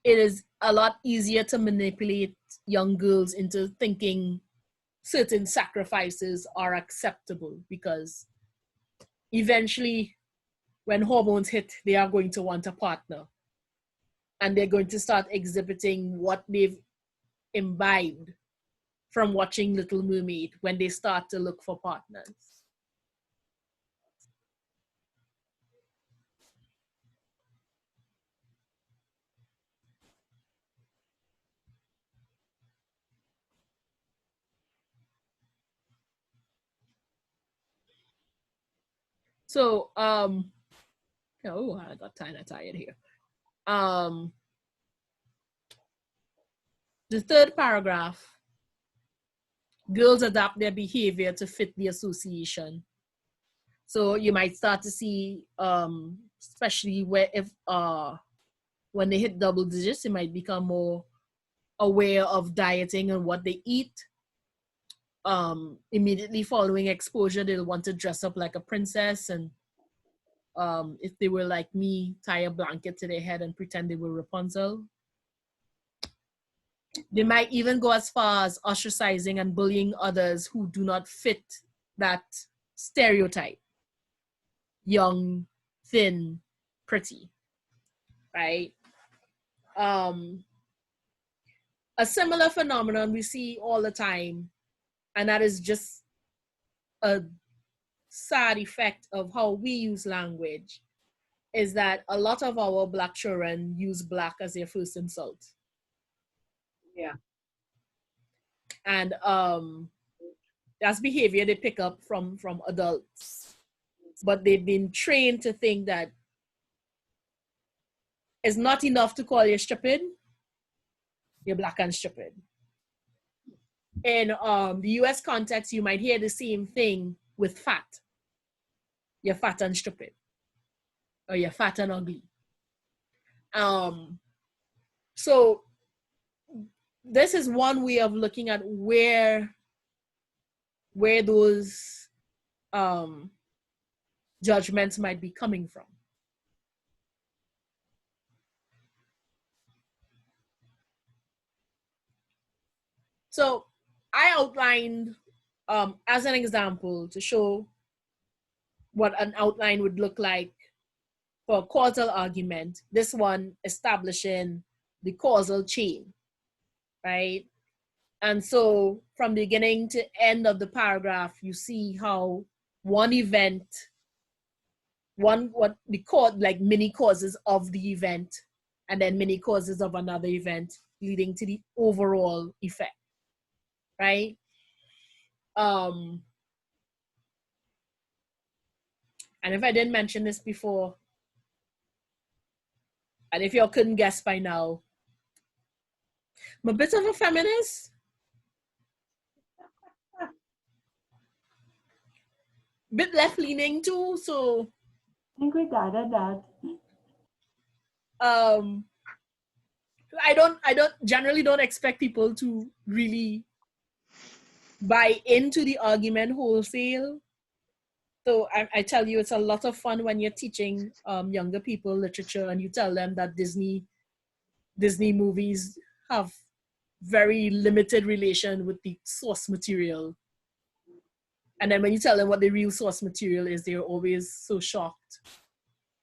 it is a lot easier to manipulate young girls into thinking certain sacrifices are acceptable, because eventually when hormones hit, they are going to want a partner, and they're going to start exhibiting what they've imbibed from watching Little Mermaid when they start to look for partners. So, oh, I got kind of tired here. The third paragraph, girls adapt their behavior to fit the association. So you might start to see, especially when they hit double digits, they might become more aware of dieting and what they eat. Immediately following exposure, they'll want to dress up like a princess, and if they were like me, tie a blanket to their head and pretend they were Rapunzel. They might even go as far as ostracizing and bullying others who do not fit that stereotype. Young, thin, pretty, right? A similar phenomenon we see all the time, and that is just a sad effect of how we use language, is that a lot of our Black children use Black as their first insult. Yeah. And that's behavior they pick up from adults, but they've been trained to think that it's not enough to call you stupid, you're Black and stupid. In the US context, you might hear the same thing with fat. You're fat and stupid, or you're fat and ugly. So this is one way of looking at where those judgments might be coming from. So I outlined as an example to show what an outline would look like for a causal argument, this one establishing the causal chain, right? And so from the beginning to end of the paragraph, you see how one event, what we call like mini causes of the event, and then many causes of another event leading to the overall effect, right? And if I didn't mention this before, and if y'all couldn't guess by now, I'm a bit of a feminist. Bit left-leaning too, so I think we gathered that. I don't generally don't expect people to really buy into the argument wholesale. So I tell you, it's a lot of fun when you're teaching younger people literature and you tell them that Disney movies have very limited relation with the source material. And then when you tell them what the real source material is, they're always so shocked,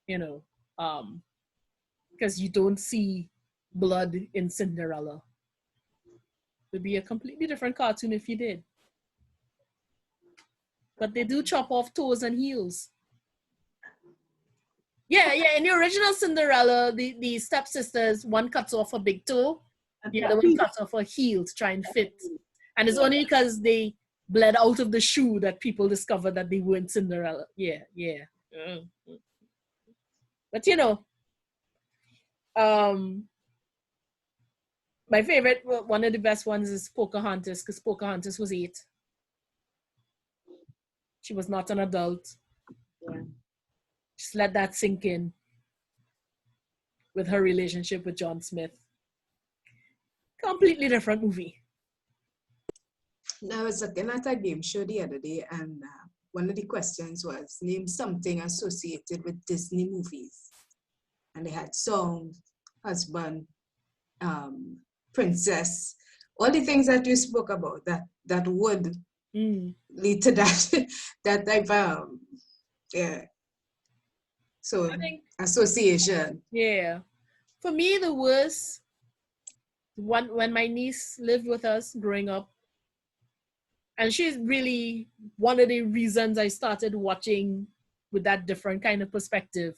because you don't see blood in Cinderella. It would be a completely different cartoon if you did. But they do chop off toes and heels. Yeah. In the original Cinderella, the stepsisters, one cuts off a big toe, the other one cuts off a heel to try and fit. And it's only because they bled out of the shoe that people discovered that they weren't Cinderella. Yeah. But my favorite, one of the best ones is Pocahontas, because Pocahontas was 8. She was not an adult. Yeah. Just let that sink in with her relationship with John Smith. Completely different movie. Now, I was looking at a game show the other day, and one of the questions was, name something associated with Disney movies. And they had song, husband, princess, all the things that you spoke about that would lead to that that type of yeah. So I think, association. yeah. For me, the worst, when my niece lived with us growing up, and she's really one of the reasons I started watching with that different kind of perspective.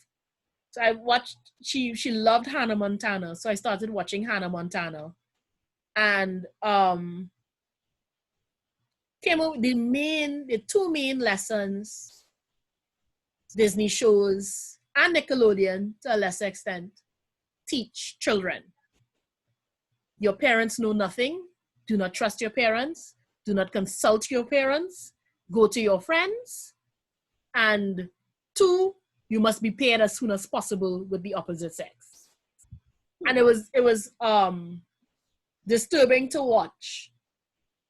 So I watched, she loved Hannah Montana, so I started watching Hannah Montana. And came up with the 2 main lessons Disney shows and Nickelodeon, to a lesser extent, teach children. Your parents know nothing. Do not trust your parents. Do not consult your parents. Go to your friends. And 2, you must be paired as soon as possible with the opposite sex. And it was disturbing to watch.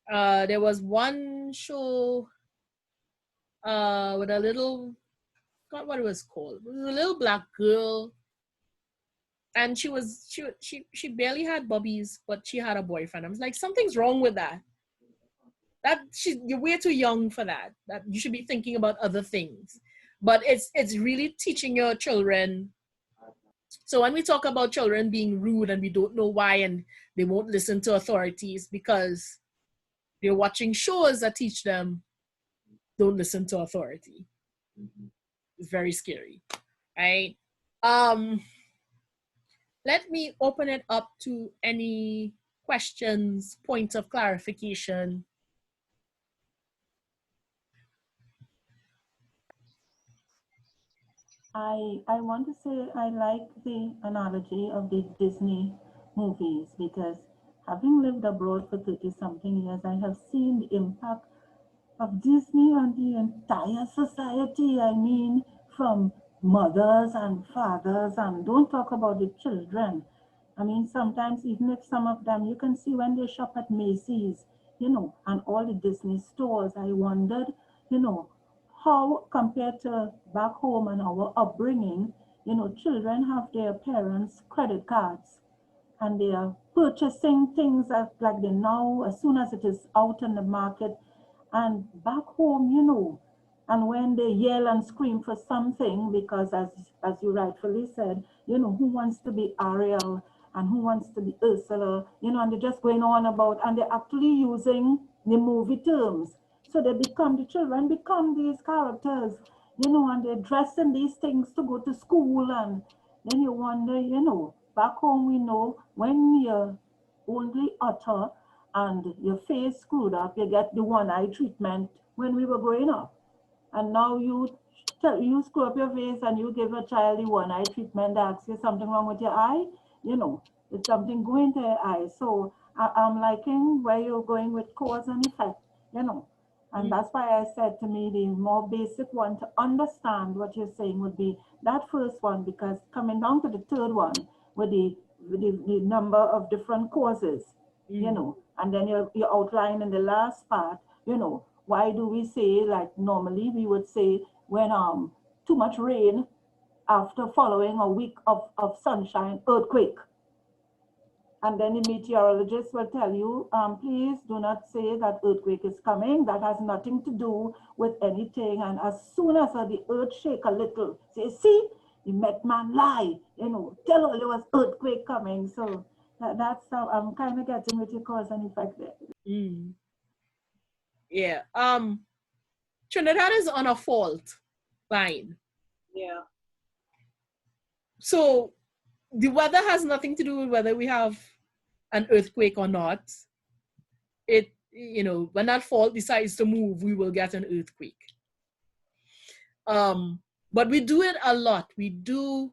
There was one show with a little, forgot what it was called. It was a little black girl, and she barely had bubbies, but she had a boyfriend. I was like, something's wrong with that. You're way too young for that. That you should be thinking about other things. But it's really teaching your children. So when we talk about children being rude and we don't know why, and they won't listen to authorities because they're watching shows that teach them don't listen to authority. It's very scary, right? Let me open it up to any questions, points of clarification. I want to say I like the analogy of the Disney movies because having lived abroad for 30-something years, I have seen the impact of Disney on the entire society. I mean, from mothers and fathers, and don't talk about the children. I mean, sometimes even if some of them, you can see when they shop at Macy's, and all the Disney stores, I wondered, how compared to back home and our upbringing, children have their parents' credit cards and they are purchasing things like they now, as soon as it is out in the market. And back home, and when they yell and scream for something, because as you rightfully said, who wants to be Ariel and who wants to be Ursula, and they're just going on about, and they're actually using the movie terms. So the children become these characters, and they dress in these things to go to school. And then you wonder, back home we know when you're only utter and your face screwed up, you get the one eye treatment when we were growing up. And now you you screw up your face and you give a child the one-eye treatment, they ask you something wrong with your eye, it's something going to your eye. So I'm liking where you're going with cause and effect, And that's why I said to me the more basic one to understand what you're saying would be that first one, because coming down to the third one with the number of different causes, and then you're outlining the last part, why do we say, like normally we would say when too much rain after following a week of sunshine, earthquake. And then the meteorologist will tell you, please do not say that earthquake is coming. That has nothing to do with anything. And as soon as the earth shake a little, say, see, the Met man lie, tell all there was earthquake coming. So that's how I'm kind of getting with your cause and effect there. Yeah. Trinidad is on a fault line. Yeah. So the weather has nothing to do with whether we have an earthquake or not. It, when that fault decides to move, we will get an earthquake. But we do it a lot. We do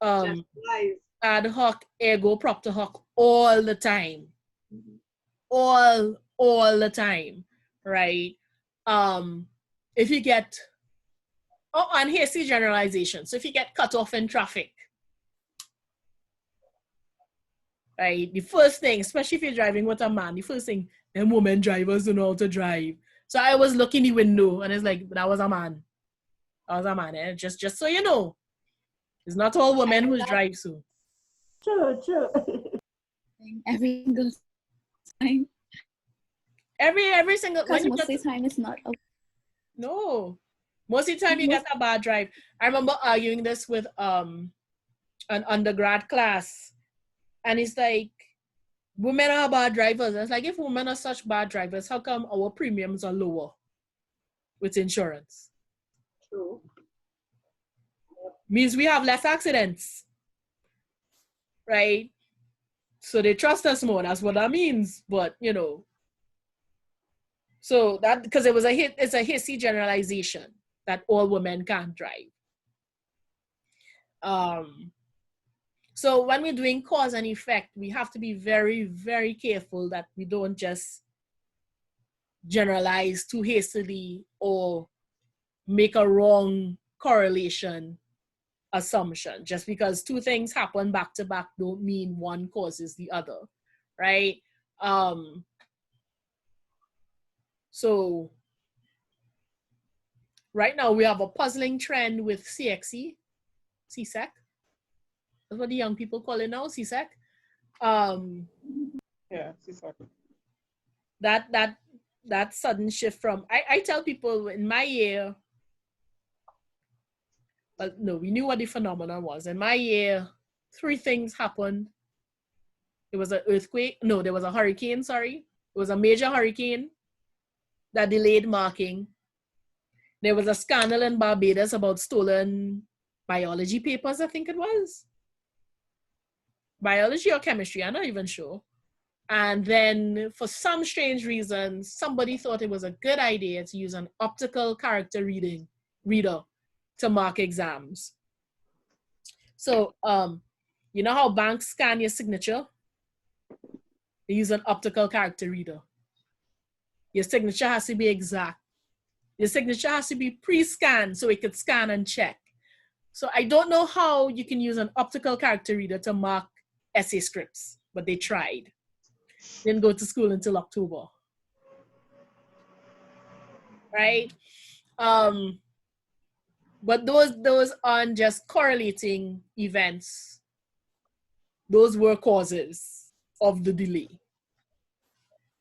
ad hoc, ergo propter hoc all the time. All the time, right? If you get, and here's the generalization. So if you get cut off in traffic, right? The first thing, especially if you're driving with a man, the first thing, them women drivers don't know how to drive. So I was looking the window and it's like, that was a man. Just so you know. It's not all women who drive so. True. Every single time. Every single because most of the time it's not no. Most of the time you get a bad drive. I remember arguing this with an undergrad class, and it's like, women are bad drivers. It's like, if women are such bad drivers, how come our premiums are lower with insurance? True. Means we have less accidents, right? So they trust us more. That's what that means. But so that, because it's a hasty generalization that all women can't drive. So when we're doing cause and effect, we have to be very, very careful that we don't just generalize too hastily or make a wrong correlation assumption. Just because two things happen back to back don't mean one causes the other, right? So right now we have a puzzling trend with CXE, CSEC. That's what the young people call it now, CSEC. Yeah, CSEC. That sudden shift from, I tell people in my year, well, no, we knew what the phenomenon was. In my year, 3 things happened. There was an earthquake. No, there was a hurricane, sorry. It was a major hurricane that delayed marking. There was a scandal in Barbados about stolen biology papers, I think it was. Biology or chemistry, I'm not even sure. And then for some strange reason, somebody thought it was a good idea to use an optical character reader to mark exams. So, you know how banks scan your signature? They use an optical character reader. Your signature has to be exact. Your signature has to be pre-scanned so it could scan and check. So I don't know how you can use an optical character reader to mark essay scripts, but they tried. Didn't go to school until October. Right? But those aren't just correlating events. Those were causes of the delay.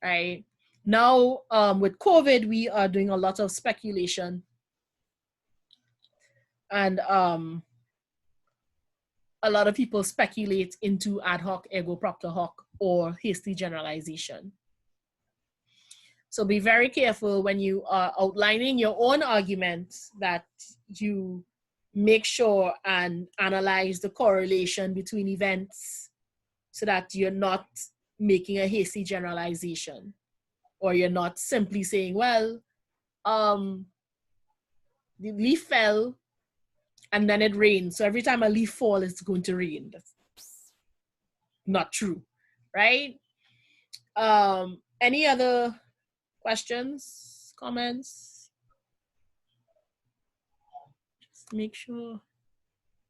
Right? Now, with COVID, we are doing a lot of speculation. And a lot of people speculate into ad hoc, ergo propter hoc, or hasty generalization. So be very careful when you are outlining your own arguments that you make sure and analyze the correlation between events so that you're not making a hasty generalization, or you're not simply saying, well, the leaf fell and then it rained. So every time a leaf falls, it's going to rain. That's not true, right? Any other questions, comments? Just make sure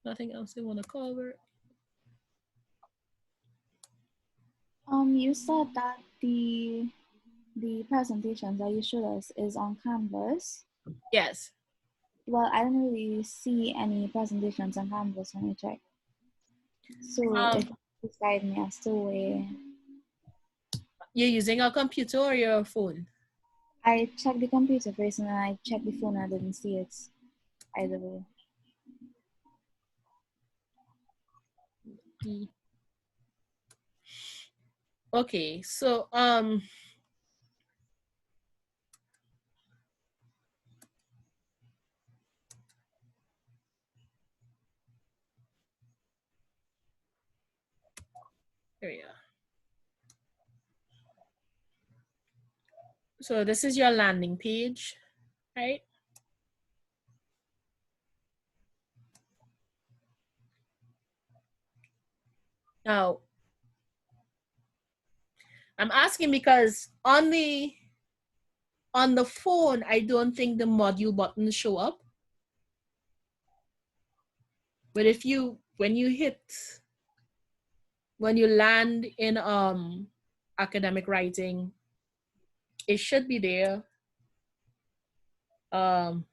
nothing else they want to cover. You said that the presentations that you showed us is on Canvas. Yes. Well, I don't really see any presentations on Canvas when I check. So if you could guide me as to where. You're using a computer or your phone? I checked the computer first and then I checked the phone and I didn't see it either way. Okay, so here we are. So this is your landing page, right? Now, I'm asking because on the phone, I don't think the module buttons show up. But if when you land in academic writing, it should be there. I'm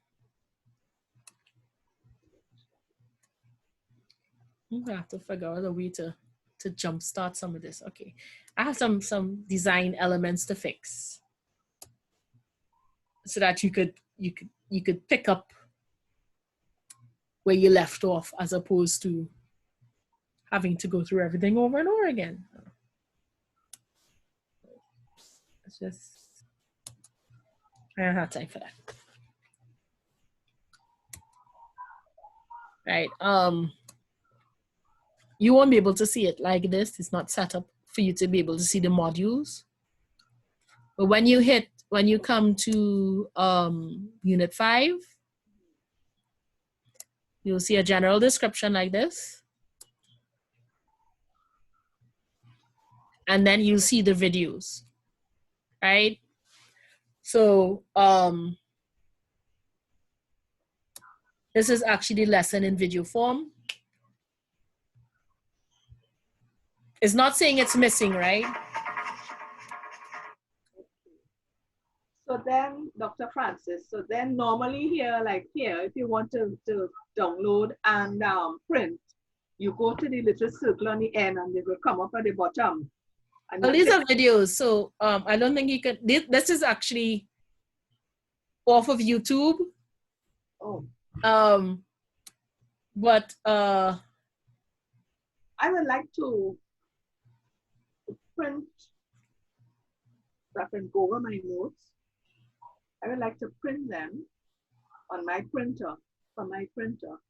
gonna have to figure out a way to jumpstart some of this. Okay, I have some design elements to fix so that you could pick up where you left off as opposed to having to go through everything over and over again. It's just, I don't have time for that. Right, you won't be able to see it like this. It's not set up for you to be able to see the modules. But when you come to Unit 5, you'll see a general description like this. And then you'll see the videos, right? So this is actually the lesson in video form. It's not saying it's missing, right? So then, Dr. Francis, so then normally here, like here, if you want to download and print, you go to the little circle on the end and they will come up at the bottom. And Well, these are videos, so I don't think you can, this is actually off of YouTube. Oh. But I would like to print, so I can go over my notes. I would like to print them on my printer, from my printer.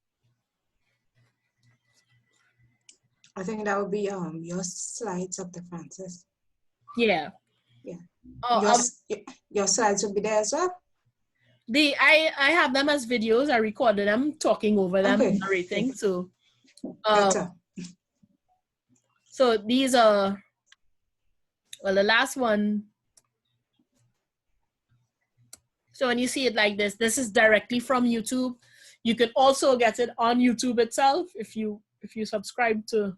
I think that would be your slides, Dr. Francis. Yeah. Yeah. Oh, your slides will be there as well? I have them as videos. I recorded them, talking over them, okay. Narrating. So, Better. So these are, well, the last one. So when you see it like this is directly from YouTube. You can also get it on YouTube itself if you subscribe to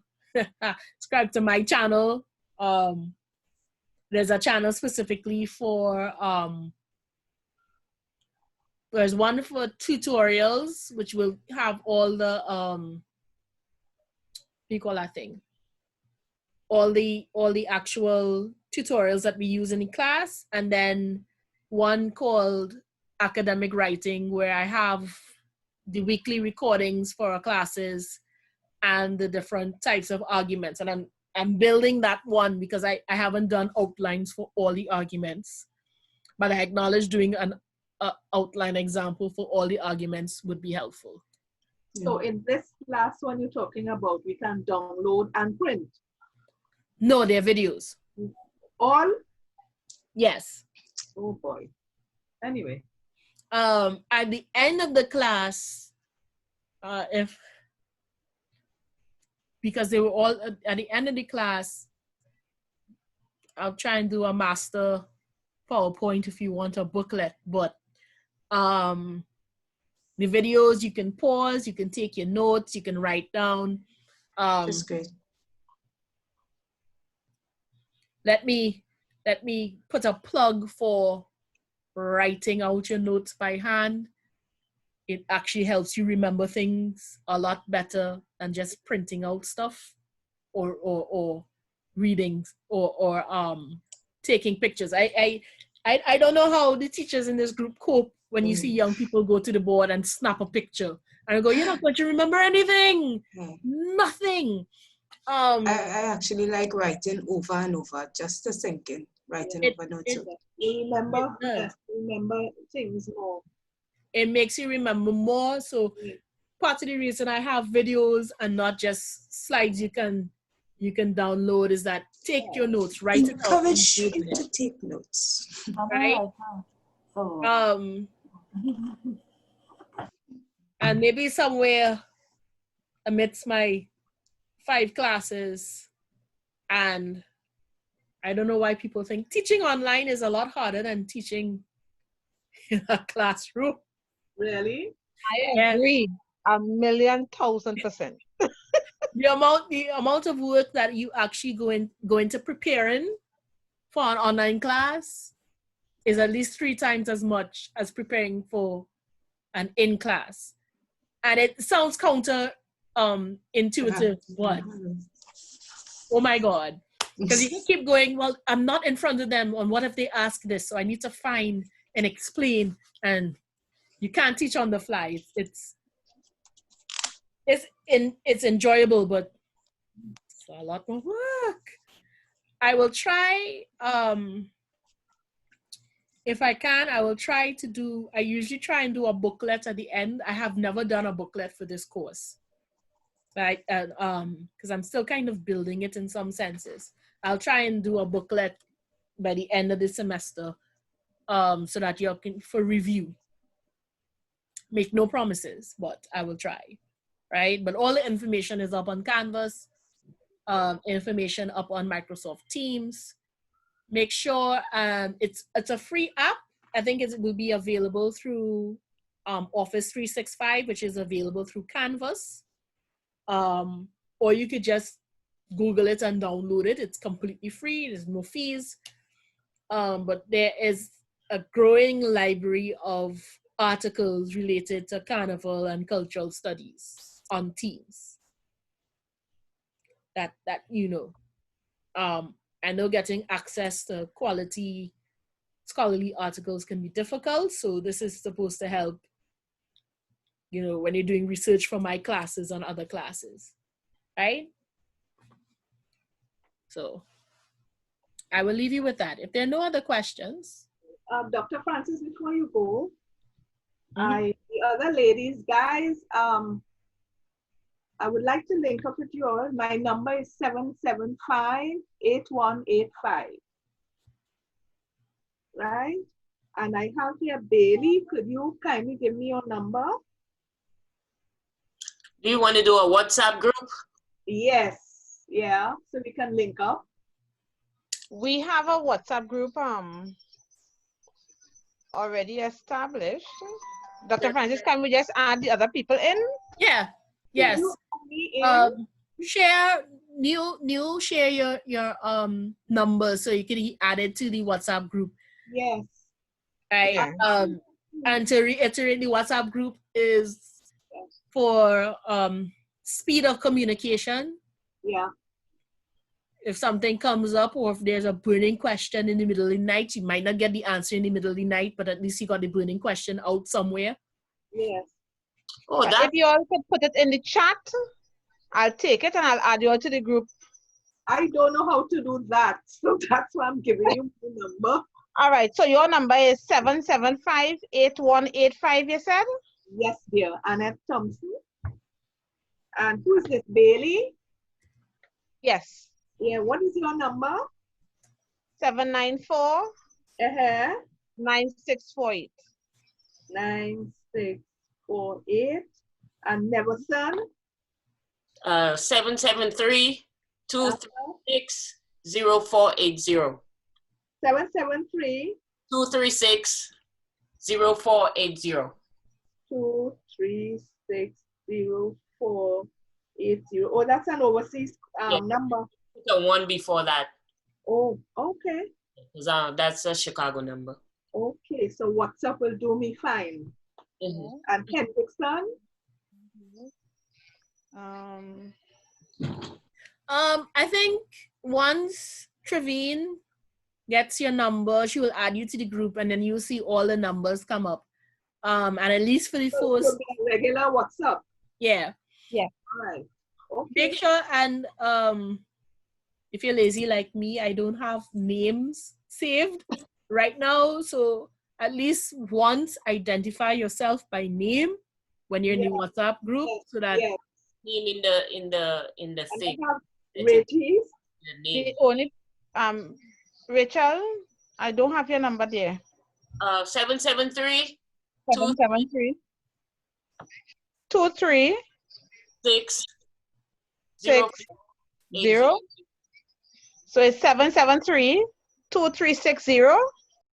subscribe to my channel. There's a channel specifically for there's one for tutorials, which will have all the what do you call that thing? All the actual tutorials that we use in the class, and then one called academic writing, where I have the weekly recordings for our classes and the different types of arguments. And I'm building that one because I haven't done outlines for all the arguments, but I acknowledge doing an outline example for all the arguments would be helpful. So in this last one you're talking about, we can download and print? No, they're videos. All? Yes. Oh boy. Anyway. At the end of the class, because they were all at the end of the class, I'll try and do a master PowerPoint if you want a booklet, but the videos you can pause, you can take your notes, you can write down. That's great. Let me put a plug for writing out your notes by hand. It actually helps you remember things a lot better than just printing out stuff or reading or taking pictures. I don't know how the teachers in this group cope when you see young people go to the board and snap a picture and I go, you're not going to remember anything. Nothing. I actually like writing over and over just to sink in, writing over notes. You remember things more. It makes you remember more. So part of the reason I have videos and not just slides you can download is that take your notes, write it out. Encourage you to take notes. Right? And maybe somewhere amidst my 5 classes, and I don't know why people think teaching online is a lot harder than teaching in a classroom. Really? I agree. 1,000,000%. The amount of work that you actually go into preparing for an online class is at least 3 times as much as preparing for an in-class. And it sounds counter intuitive, but oh my God. Because you can keep going, well, I'm not in front of them, and what if they ask this? So I need to find and explain, and you can't teach on the fly. It's enjoyable, but it's a lot more work. I will try, if I can, I will try to do, I usually try and do a booklet at the end. I have never done a booklet for this course. Right? Because I'm still kind of building it in some senses. I'll try and do a booklet by the end of the semester so that you can, for review. Make no promises, but I will try, right? But all the information is up on Canvas, information up on Microsoft Teams. Make sure it's a free app. I think it will be available through Office 365, which is available through Canvas. Or you could just Google it and download it. It's completely free. There's no fees. But there is a growing library of articles related to Carnival and cultural studies on Teams. That you know. I know getting access to quality scholarly articles can be difficult, so this is supposed to help, you know, when you're doing research for my classes and other classes, right? So I will leave you with that. If there are no other questions. Dr. Francis, before you go, the other ladies, guys, I would like to link up with you all. My number is 775-8185. Right? And I have here Bailey. Could you kindly give me your number? Do you want to do a WhatsApp group? Yes. Yeah. So we can link up. We have a WhatsApp group already established. Dr. Francis, can we just add the other people in? Yeah. Yes. Share your number so you can add it to the WhatsApp group. Yes. Right. Yeah. And to reiterate, the WhatsApp group is for speed of communication. Yeah. If something comes up or if there's a burning question in the middle of the night, you might not get the answer in the middle of the night, but at least you got the burning question out somewhere. Yes. Oh, if you all could put it in the chat, I'll take it and I'll add you all to the group. I don't know how to do that, so that's why I'm giving you the number. All right, so your number is 775-8185, you said? Yes, dear. Annette Thompson. And who's this, Bailey? Yes. Yeah, what is your number? 794-9648. 9648. And Neverson? 773-236-0480. 773 236-0480. 2360480. Oh, that's an overseas Yeah. number. The one before that, Oh, okay. 'cause, that's a Chicago number. Okay, so WhatsApp will do me fine. Mhm. And Hendrickson? I think once Trevine gets your number, she will add you to the group, and then you'll see all the numbers come up. And at least for the So first, be a regular WhatsApp. yeah. All right. Okay. Make sure, and if you're lazy like me, I don't have names saved right now. So at least once identify yourself by name when you're in the WhatsApp group, so that Yes. Name in the And thing. I have The Reggie's. name. The only Rachel, I don't have your number there. 773 773 23 6 0. So it's 773 2360